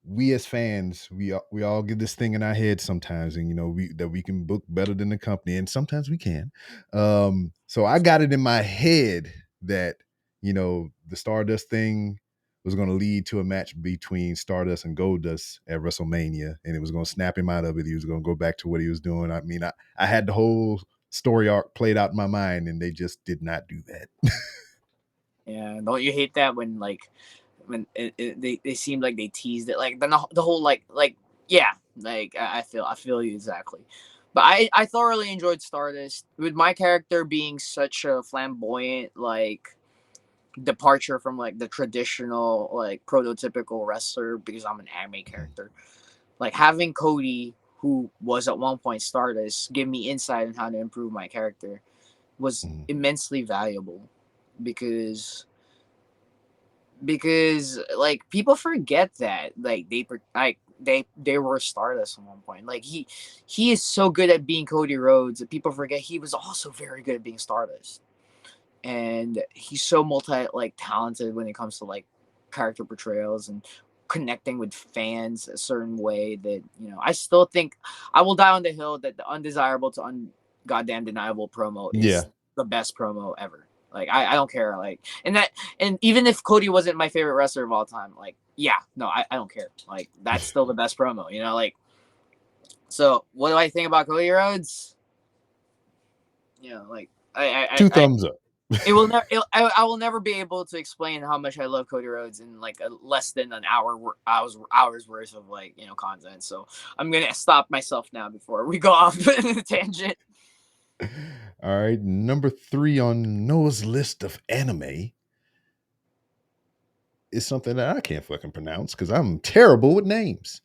we as fans, we all get this thing in our head sometimes, and we can book better than the company, and sometimes we can. So I got it in my head that the Stardust thing was going to lead to a match between Stardust and Goldust at WrestleMania, and it was going to snap him out of it. He was going to go back to what he was doing. I mean, I had the whole story arc played out in my mind, and they just did not do that. Yeah, don't you hate that when they seemed like they teased it, like the whole yeah, like I feel you exactly. But I thoroughly enjoyed Stardust, with my character being such a flamboyant like departure from like the traditional like prototypical wrestler, because I'm an anime character. Like having Cody, who was at one point Stardust, give me insight on how to improve my character was immensely valuable, because like people forget that like they were Stardust at one point. Like he is so good at being Cody Rhodes that people forget he was also very good at being Stardust. And he's so multi like talented when it comes to like character portrayals and connecting with fans a certain way that I still think I will die on the hill that the undesirable to goddamn deniable promo Yeah. is the best promo ever. Like I don't care, like, and even if Cody wasn't my favorite wrestler of all time, like yeah, no, I don't care, like that's still the best promo, like. So what do I think about Cody Rhodes? Like Two thumbs up. It will never. I will never be able to explain how much I love Cody Rhodes in like less than an hours worth of like content. So I'm gonna stop myself now before we go off the tangent. All right, number 3 on Noah's list of anime is something that I can't fucking pronounce because I'm terrible with names.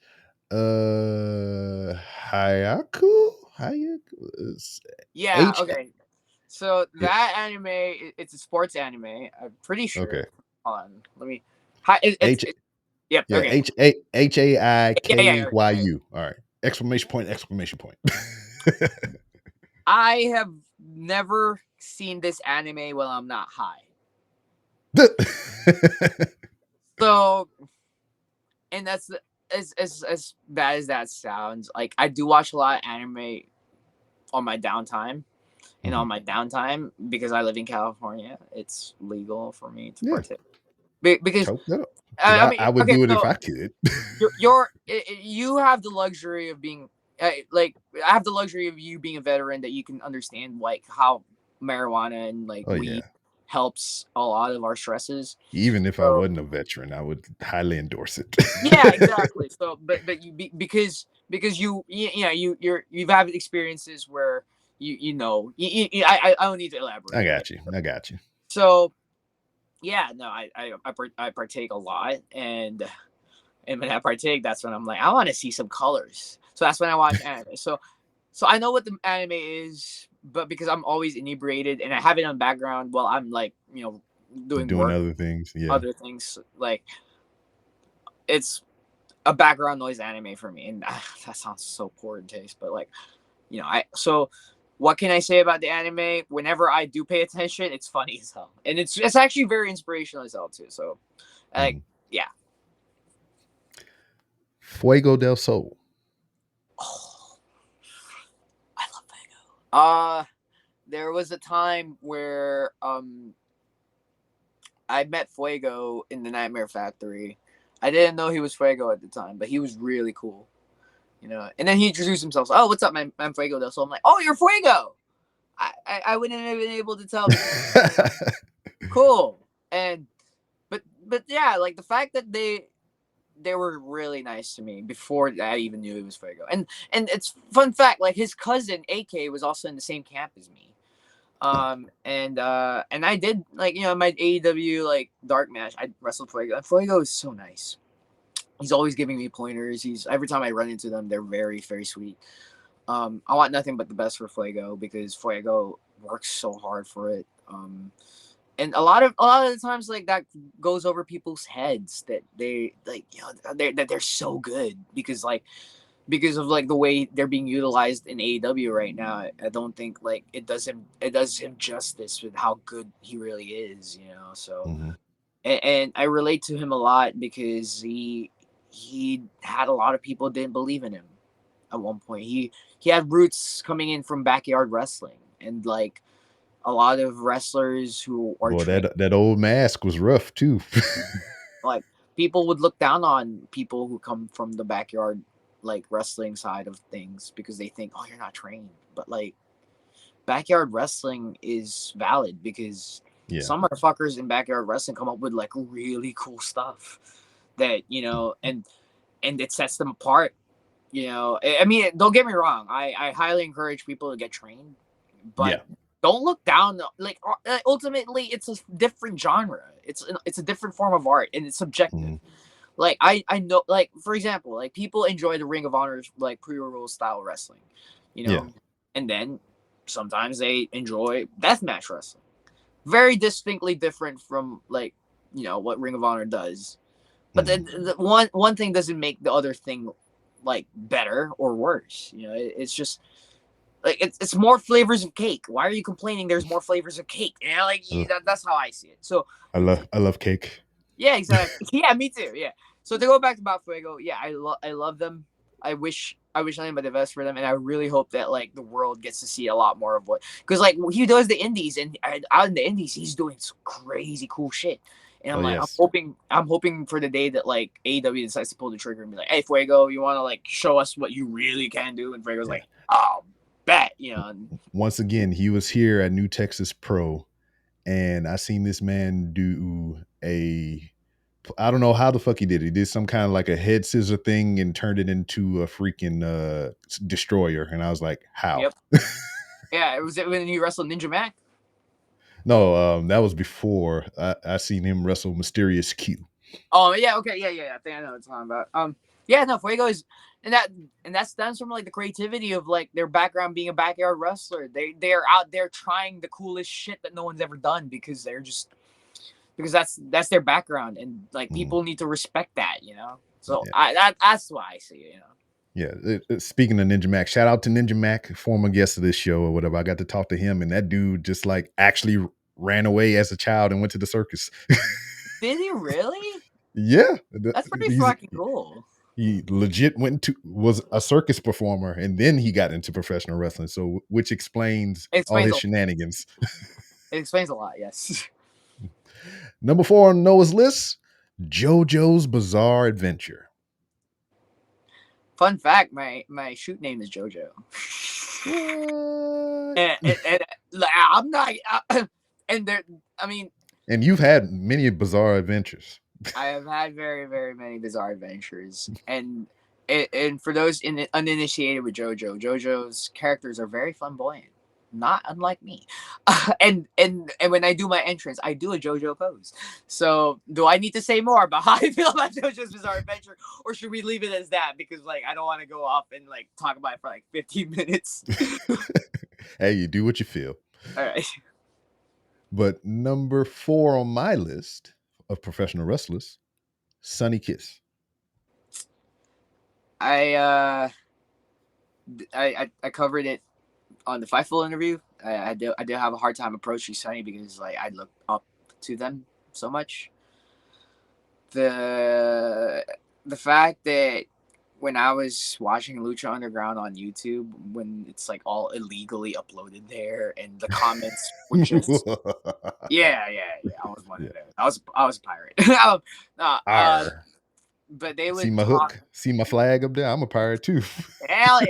Hayaku. Yeah. H. Okay. So that anime, it's a sports anime. I'm pretty sure. Okay. Hold on. Let me. Hi. Yep. Yeah. Okay. Yeah. HAIKYU. All right. Exclamation point! Exclamation point! I have never seen this anime while I'm not high. So, and that's as bad as that sounds. Like I do watch a lot of anime on my downtime. And on my downtime, because I live in California, it's legal for me to partake. Because I would do it if I could. You have the luxury of being like, I have the luxury of you being a veteran, that you can understand like how marijuana and like weed helps a lot of our stresses. Even if I wasn't a veteran, I would highly endorse it. Yeah, exactly. So, but you because you've had experiences where I don't need to elaborate. I got you. So, yeah, no, I partake a lot, and when I partake, that's when I'm like, I want to see some colors. So that's when I watch anime. So I know what the anime is, but because I'm always inebriated and I have it on background while I'm like, doing work, other things, like it's a background noise anime for me, and that sounds so poor in taste, but like, so what can I say about the anime? Whenever I do pay attention, it's funny as hell, and it's actually very inspirational as hell too. So, like, yeah. Fuego del Sol. Oh, I love Fuego. There was a time where I met Fuego in the Nightmare Factory. I didn't know he was Fuego at the time, but he was really cool. And then he introduced himself. Oh, what's up, I'm Fuego del Sol. I'm like, oh, you're Fuego. I wouldn't have been able to tell. Cool. And but yeah, like the fact that they were really nice to me before I even knew he was Fuego. And it's fun fact, like his cousin AK was also in the same camp as me. And I did like my AEW like dark match. I wrestled Fuego. And Fuego is so nice. He's always giving me pointers. Every time I run into them, they're very, very sweet. I want nothing but the best for Fuego, because Fuego works so hard for it. And a lot of the times, like, that goes over people's heads, that they like, that they're so good, because like because of like the way they're being utilized in AEW right now. I don't think like it does him justice with how good he really is, you know. So Mm-hmm. and I relate to him a lot because he had a lot of people didn't believe in him at one point. He had roots coming in from backyard wrestling, and like a lot of wrestlers who are Boy, trained, that old mask was rough too. like people would look down on people who come from the backyard like wrestling side of things because they think, oh, you're not trained. But like backyard wrestling is valid because Yeah. some motherfuckers in backyard wrestling come up with like really cool stuff that, you know, and it sets them apart. You know, I mean, don't get me wrong. I highly encourage people to get trained, but Yeah. don't look down. Like ultimately, it's a different genre. It's a different form of art, and it's subjective. Mhm. Like I know, like for example, like people enjoy the Ring of Honor's like pre-roll style wrestling, you know, Yeah. and then sometimes they enjoy deathmatch wrestling. Very distinctly different from like, you know, what Ring of Honor does. But the one thing doesn't make the other thing like better or worse. You know, it's just like it's more flavors of cake. Why are you complaining? There's more flavors of cake. You know, like that's how I see it. So I love cake. yeah, exactly. Yeah, me too. Yeah. So to go back to Fuego, yeah, I love them. I wish nothing but the best for them, and I really hope that like the world gets to see a lot more of what, because like he does the indies, and out in the indies he's doing some crazy cool shit. And I'm Oh like, yes. I'm hoping for the day that like AEW decides to pull the trigger and be like, hey Fuego, you want to like show us what you really can do? And Fuego's like, oh, bet, you know. Once again, he was here at New Texas Pro, and I seen this man do I don't know how the fuck he did it. He did some kind of like a head scissor thing and turned it into a freaking destroyer. And I was like, how? Yep. Yeah, was it when he wrestled Ninja Mac? No, that was before I seen him wrestle Mysterious Q. Oh yeah, okay, yeah. I think I know what you're talking about. Yeah, no, Fuego is, and that stems from like the creativity of like their background being a backyard wrestler. They're out there trying the coolest shit that no one's ever done because they're just because that's their background, and like people need to respect that, you know. So that's why I see it, you know. Yeah, speaking of Ninja Mac, shout out to Ninja Mac, former guest of this show or whatever. I got to talk to him, and that dude just like actually ran away as a child and went to the circus. Did he really? Yeah, That's pretty fucking cool. He legit was a circus performer, and then he got into professional wrestling. So, which explains all his shenanigans. It explains a lot, yes. Number 4 on Noah's list, JoJo's Bizarre Adventure. Fun fact: my shoot name is JoJo. and I'm not. And there, I mean, and you've had many bizarre adventures. I have had very, very many bizarre adventures, and for those uninitiated with JoJo's characters are very flamboyant, not unlike me. And when I do my entrance, I do a JoJo pose. So, do I need to say more about how I feel about JoJo's Bizarre Adventure, or should we leave it as that? Because like I don't want to go off and like talk about it for like 15 minutes. Hey, you do what you feel. All right. But number 4 on my list of professional wrestlers, Sonny Kiss. I covered it on the Fightful interview. I did have a hard time approaching Sonny because like I looked up to them so much. The fact that when I was watching Lucha Underground on YouTube, when it's like all illegally uploaded there, and the comments were just yeah, I was one of those. I was a pirate. But they would see my hook, see my flag up there. I'm a pirate too. Hell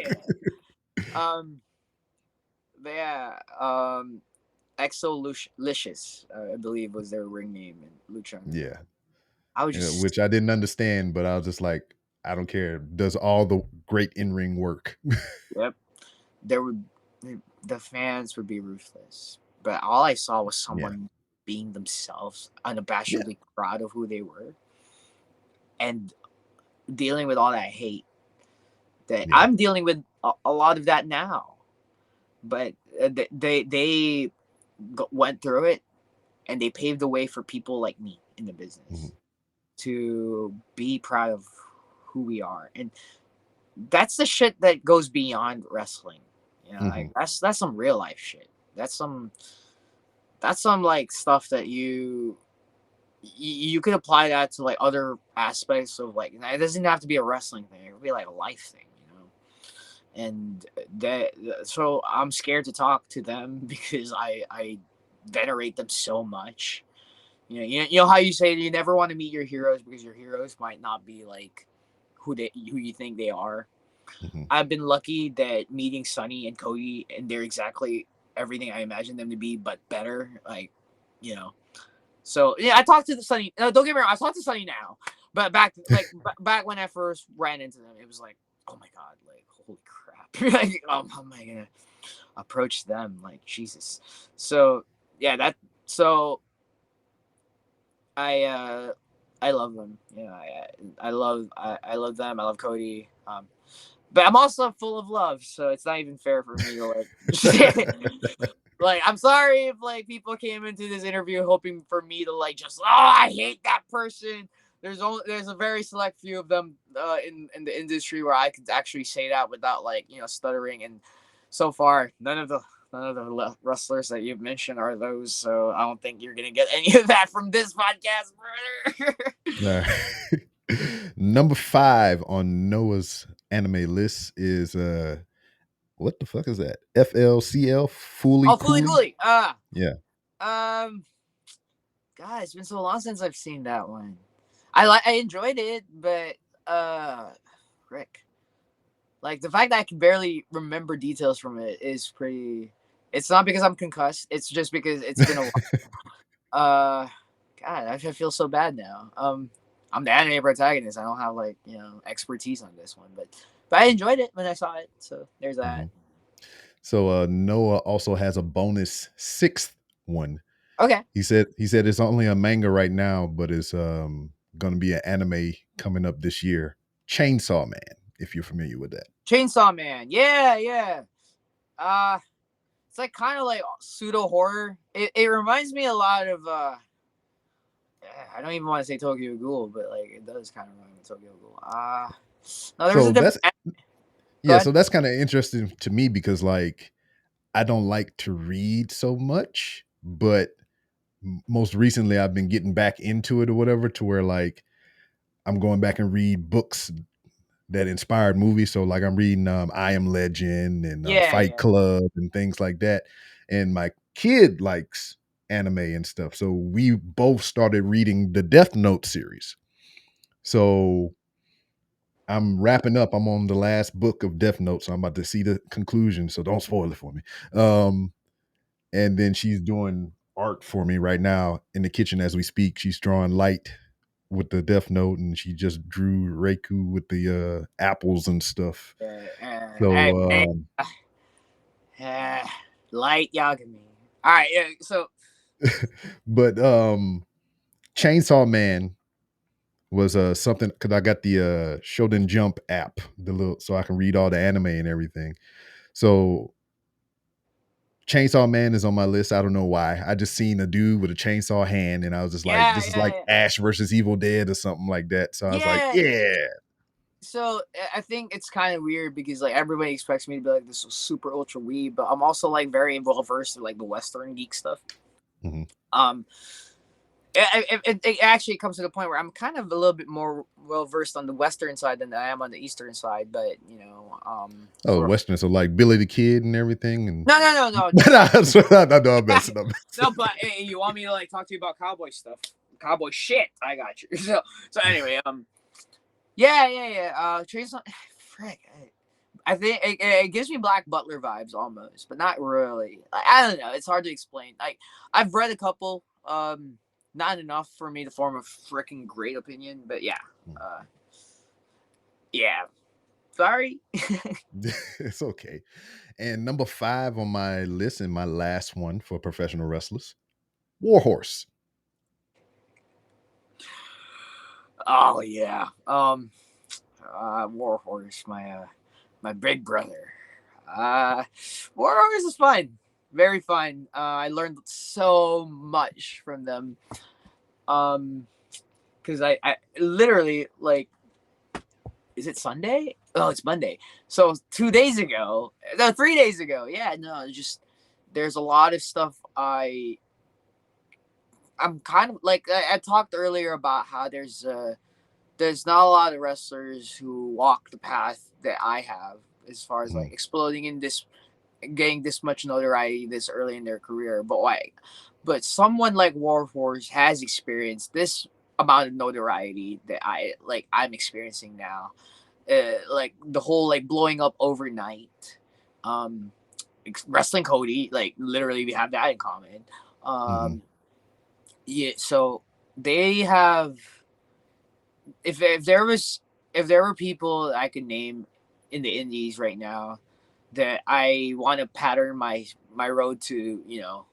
yeah. Exolicious, I believe was their ring name in Lucha. Yeah. I was just which I didn't understand, but I was just like, I don't care. Does all the great in-ring work. Yep. The fans would be ruthless. But all I saw was someone being themselves, unabashedly proud of who they were, and dealing with all that hate. That I'm dealing with a lot of that now. But they went through it, and they paved the way for people like me in the business to be proud of who we are. And that's the shit that goes beyond wrestling. You know, like Mhm. that's some real life shit. That's some like stuff that you could apply that to like other aspects of like it doesn't have to be a wrestling thing. It could be like a life thing, you know. And so I'm scared to talk to them because I venerate them so much. You know how you say you never want to meet your heroes because your heroes might not be like who you think they are. Mhm. I've been lucky that meeting Sonny and Cody, and they're exactly everything I imagined them to be, but better. Like, you know. So yeah, I talked to the Sonny. No, don't get me wrong. I talked to Sonny now, but back when I first ran into them, it was like, oh my god, like holy crap, like how am I gonna approach them? Like Jesus. So yeah, so I uh I love them. You know, I love them. I love Cody. But I'm also full of love, so it's not even fair for me to like. Like, I'm sorry if like people came into this interview hoping for me to like just I hate that person. There's a very select few of them in the industry where I could actually say that without like stuttering. And so far, none of the wrestlers that you've mentioned are those. So I don't think you're gonna get any of that from this podcast, brother. All right. Number 5 on Noah's anime list is what the fuck is that? FLCL Fully Oh, Fully Cooley. Cooley. Yeah. Um, God, it's been so long since I've seen that one. I enjoyed it, but Rick, like the fact that I can barely remember details from it is pretty. It's not because I'm concussed. It's just because it's been a while. God, I feel so bad now. I'm the anime protagonist. I don't have like expertise on this one, but I enjoyed it when I saw it. So there's that. Mhm. So Noah also has a bonus 6th one. Okay. He said it's only a manga right now, but it's gonna be an anime coming up this year. Chainsaw Man, if you're familiar with that. Chainsaw Man. Yeah, yeah. Uh it's like kind of like pseudo horror. It reminds me a lot of I don't even want to say Tokyo Ghoul, but like it does kind of remind me of Tokyo Ghoul. No, there was a So different. that's Go yeah, ahead. so that's kind of interesting to me because like I don't like to read so much, but most recently I've been getting back into it or whatever to where like I'm going back and read books that inspired movies. So like I'm reading I Am Legend and Yeah, Fight yeah, Club and things like that. And my kid likes anime and stuff. So we both started reading the Death Note series. So I'm wrapping up. I'm on the last book of Death Note, so I'm about to see the conclusion. So don't spoil it for me. And then she's doing art for me right now in the kitchen as we speak. She's drawing light with the Death Note, and she just drew Reiku with the apples and stuff. hey, So, man, light Yagami. All right, yeah. So but Chainsaw Man was something because I got the Shonen Jump app, the little so I can read all the anime and everything. So Chainsaw Man is on my list. I don't know why. I just seen a dude with a chainsaw hand, and I was just like, yeah, "This is yeah, like yeah, Ash versus Evil Dead or something like that." So I was like, yeah. "Yeah." So I think it's kind of weird because like everybody expects me to be like this super ultra weeb, but I'm also like very well versed in like the Western geek stuff. Mhm. Um, it actually comes to the point where I'm kind of a little bit more well versed on the Western side than I am on the Eastern side. But Oh, for Western, so like Billy the Kid and everything, and no, no, no, I'm messing up. no. But hey, you want me to like talk to you about cowboy stuff, cowboy shit? I got you. So anyway, yeah. Trace, frick. I think it gives me Black Butler vibes almost, but not really. Like, I don't know. It's hard to explain. Like I've read a couple, not enough for me to form a freaking great opinion. But yeah, uh, yeah. Sorry. It's okay. And number 5 on my list, and my last one for professional wrestlers, Warhorse. Oh yeah. Warhorse, my big brother. Warhorse is fun, very fun. I learned so much from them. Because I literally like, is it Sunday? Oh, it's Monday. So 2 days ago, no, 3 days ago. Yeah, no, just there's a lot of stuff I'm kind of like I talked earlier about how there's not a lot of wrestlers who walk the path that I have as far as like Mhm. exploding in this, getting this much notoriety this early in their career. But someone like Warhorse has experienced this amount of notoriety that I'm experiencing now. Like the whole like blowing up overnight. Um, Wrestling Cody, like literally we have that in common. Mhm. Um, yeah, so they have if there was if there were people that I could name in the indies right now that I want to pattern my road to,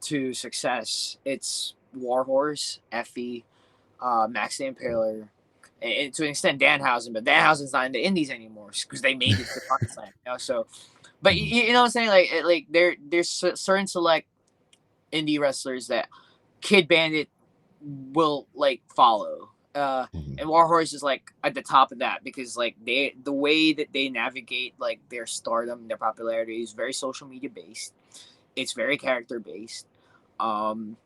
to success, it's Warhorse, Effie, Max the Impaler, and to an extent Danhausen, but Danhausen's not in the indies anymore because they made it to SummerSlam, So, but Mhm. you know what I'm saying? Like there's certain select indie wrestlers that Kidd Bandit will like follow. Mhm. And Warhorse is like at the top of that because like the way that they navigate like their stardom, their popularity is very social media based. It's very character based. Um,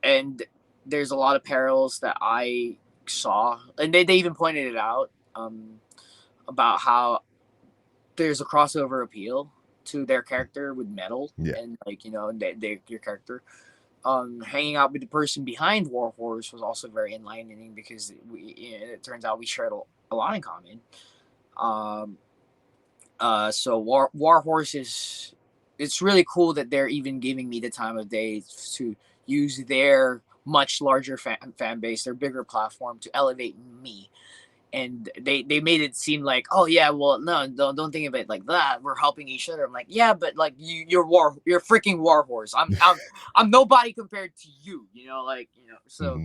and there's a lot of parallels that I saw, and they even pointed it out about how there's a crossover appeal to their character with metal Yeah. and like your character hanging out with the person behind Warhorse was also very enlightening because it turns out we shared a lot in common. Um, so Warhorse is it's really cool that they're even giving me the time of day to use their much larger fan base, their bigger platform to elevate me. And they made it seem like, oh yeah, well no, don't think of it like that. We're helping each other. I'm like, yeah, but like you're freaking Warhorse. I'm nobody compared to you. So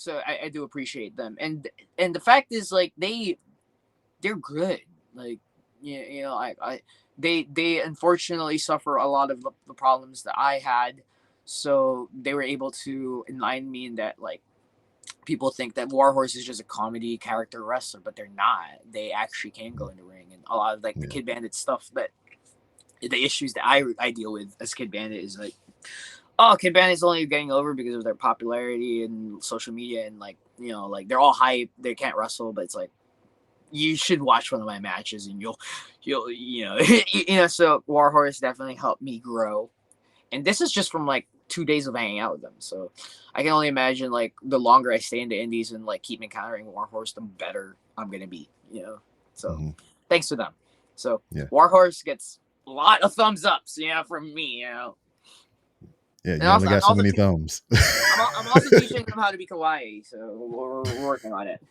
Mhm. I do appreciate them. And the fact is like they're good. Like I they unfortunately suffer a lot of the problems that I had. So they were able to enlighten me in that like people think that Warhorse is just a comedy character wrestler, but they're not. They actually can go in the ring, and a lot of like the Yeah. Kidd Bandit stuff that the issues that I deal with as Kidd Bandit is like, oh, Kidd Bandit's only getting over because of their popularity and social media, and like like they're all hype, they can't wrestle, but it's like you should watch one of my matches and you'll so Warhorse definitely helped me grow, and this is just from like 2 days of hanging out with them. So I can only imagine like the longer I stay in the indies and like keep encountering Warhorse, the better I'm gonna be. So Mhm. thanks to them. So Yeah. Warhorse gets a lot of thumbs ups, from me. Yeah. And You only also got so many thumbs. I'm also teaching them how to be kawaii. So we're working on it.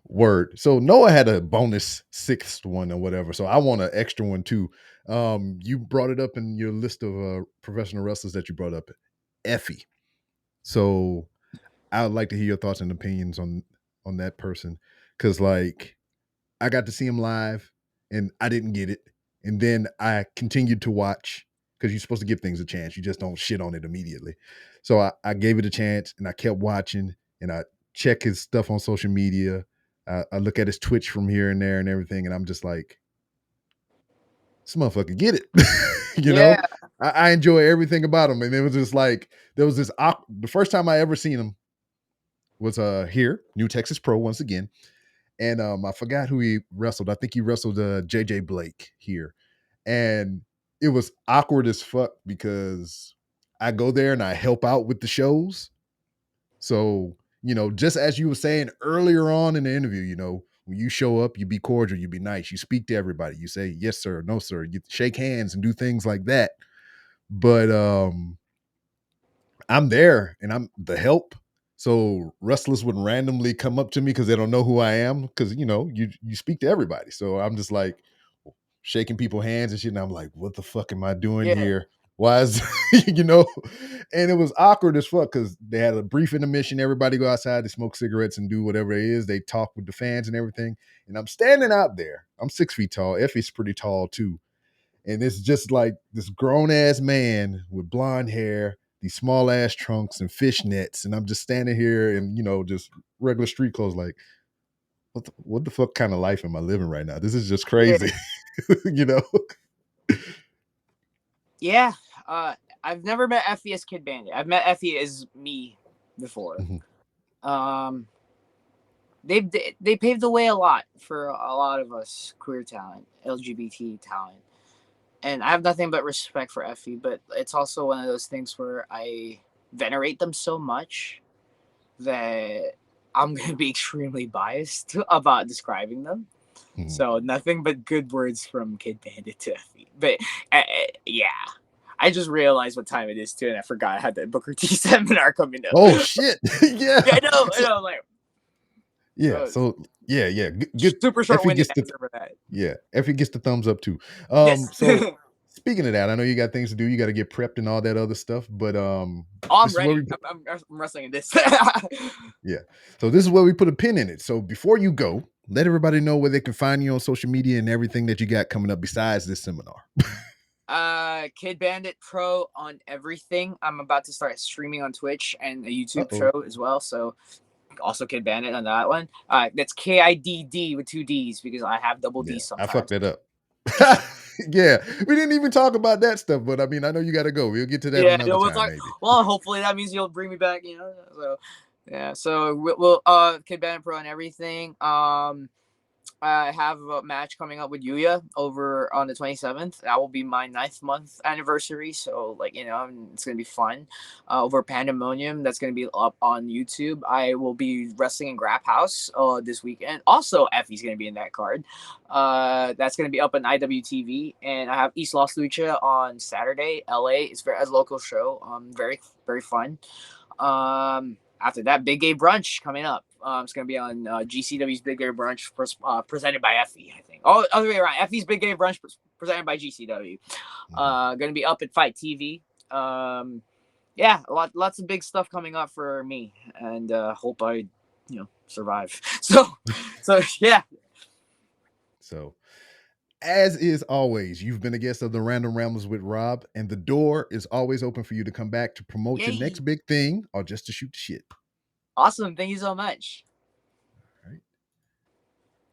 Word. So Noah had a bonus sixth one or whatever. So I want an extra one too. You brought it up in your list of professional wrestlers that you brought up, Effie. So I would like to hear your thoughts and opinions on that person because like I got to see him live and I didn't get it, and then I continued to watch because you're supposed to give things a chance. You just don't shit on it immediately. So I gave it a chance and I kept watching and I check his stuff on social media. I look at his Twitch from here and there and everything, and I'm just like, this motherfucker get it. you know, Yeah. I enjoy everything about him, and it was just like there was this. The first time I ever seen him was here, New Texas Pro once again, and I forgot who he wrestled. I think he wrestled JJ Blake here, and it was awkward as fuck because I go there and I help out with the shows. So just as you were saying earlier on in the interview, when you show up, you be cordial, you be nice, you speak to everybody, you say yes sir, no sir, you shake hands and do things like that. But I'm there and I'm the help. So wrestlers would randomly come up to me because they don't know who I am. Because you speak to everybody. So I'm just like shaking people's hands and shit. And I'm like, what the fuck am I doing Yeah. here? Why is you know? And it was awkward as fuck because they had a brief intermission. Everybody go outside to smoke cigarettes and do whatever it is. They talk with the fans and everything. And I'm standing out there. I'm 6 feet tall. Effie's pretty tall too. And it's just like this grown ass man with blonde hair, these small ass trunks and fishnets, and I'm just standing here in just regular street clothes, like, what the fuck kind of life am I living right now? This is just Yeah. crazy. You know? Yeah. I've never met Effie as Kidd Bandit. I've met Effie as me before. Mhm. They paved the way a lot for a lot of us queer talent, LGBT talent, and I have nothing but respect for Effie. But it's also one of those things where I venerate them so much that I'm gonna be extremely biased about describing them. Mhm. So nothing but good words from Kidd Bandit to Effie. But yeah, I just realized what time it is too, and I forgot I had that Booker T seminar coming up. Oh shit. Yeah. Yeah, I know. So, Like, yeah. So yeah. Good. super Effie short-winded gets the answer for that. Effie gets the thumbs up too. Yes. So speaking of that, I know you got things to do. You got to get prepped and all that other stuff. But Oh, this I'm is where ready. we put, I'm wrestling in this. yeah. So this is where we put a pin in it. So before you go, let everybody know where they can find you on social media and everything that you got coming up besides this seminar. Kidd Bandit Pro on everything. I'm about to start streaming on Twitch and a YouTube Uh-oh. show as well. So also Kidd Bandit on that one. That's KIDD with 2 D's because I have double Yeah, D's I sometimes. fucked that up. Yeah, we didn't even talk about that stuff, but I mean, I know you got to go. We'll get to that Yeah, another time, maybe. well, hopefully that means you'll bring me back, you know. So yeah, so we'll Kidd Bandit Pro and everything. I have a match coming up with Yuya over on the 27th. That will be my 9th month anniversary. So, like, you know, it's going to be fun. Over Pandemonium, that's going to be up on YouTube. I will be wrestling in Grap House this weekend. Also, Effie's going to be in that card. That's going to be up on IWTV. And I have East Los Lucha on Saturday, LA. It's a local show. Very, very fun. After that, Big Gay Brunch coming up. It's going to be on GCW's Big Gay Brunch presented by Effie, I think. Oh, other way around. Effie's Big Gay Brunch presented by GCW. Going to be up at Fight TV. Yeah, lots of big stuff coming up for me, and hope I, survive. So yeah. So, as is always, you've been a guest of the Random Rambles with Rob, and the door is always open for you to come back to promote your Yay. next big thing or just to shoot the shit. Awesome. Thank you so much.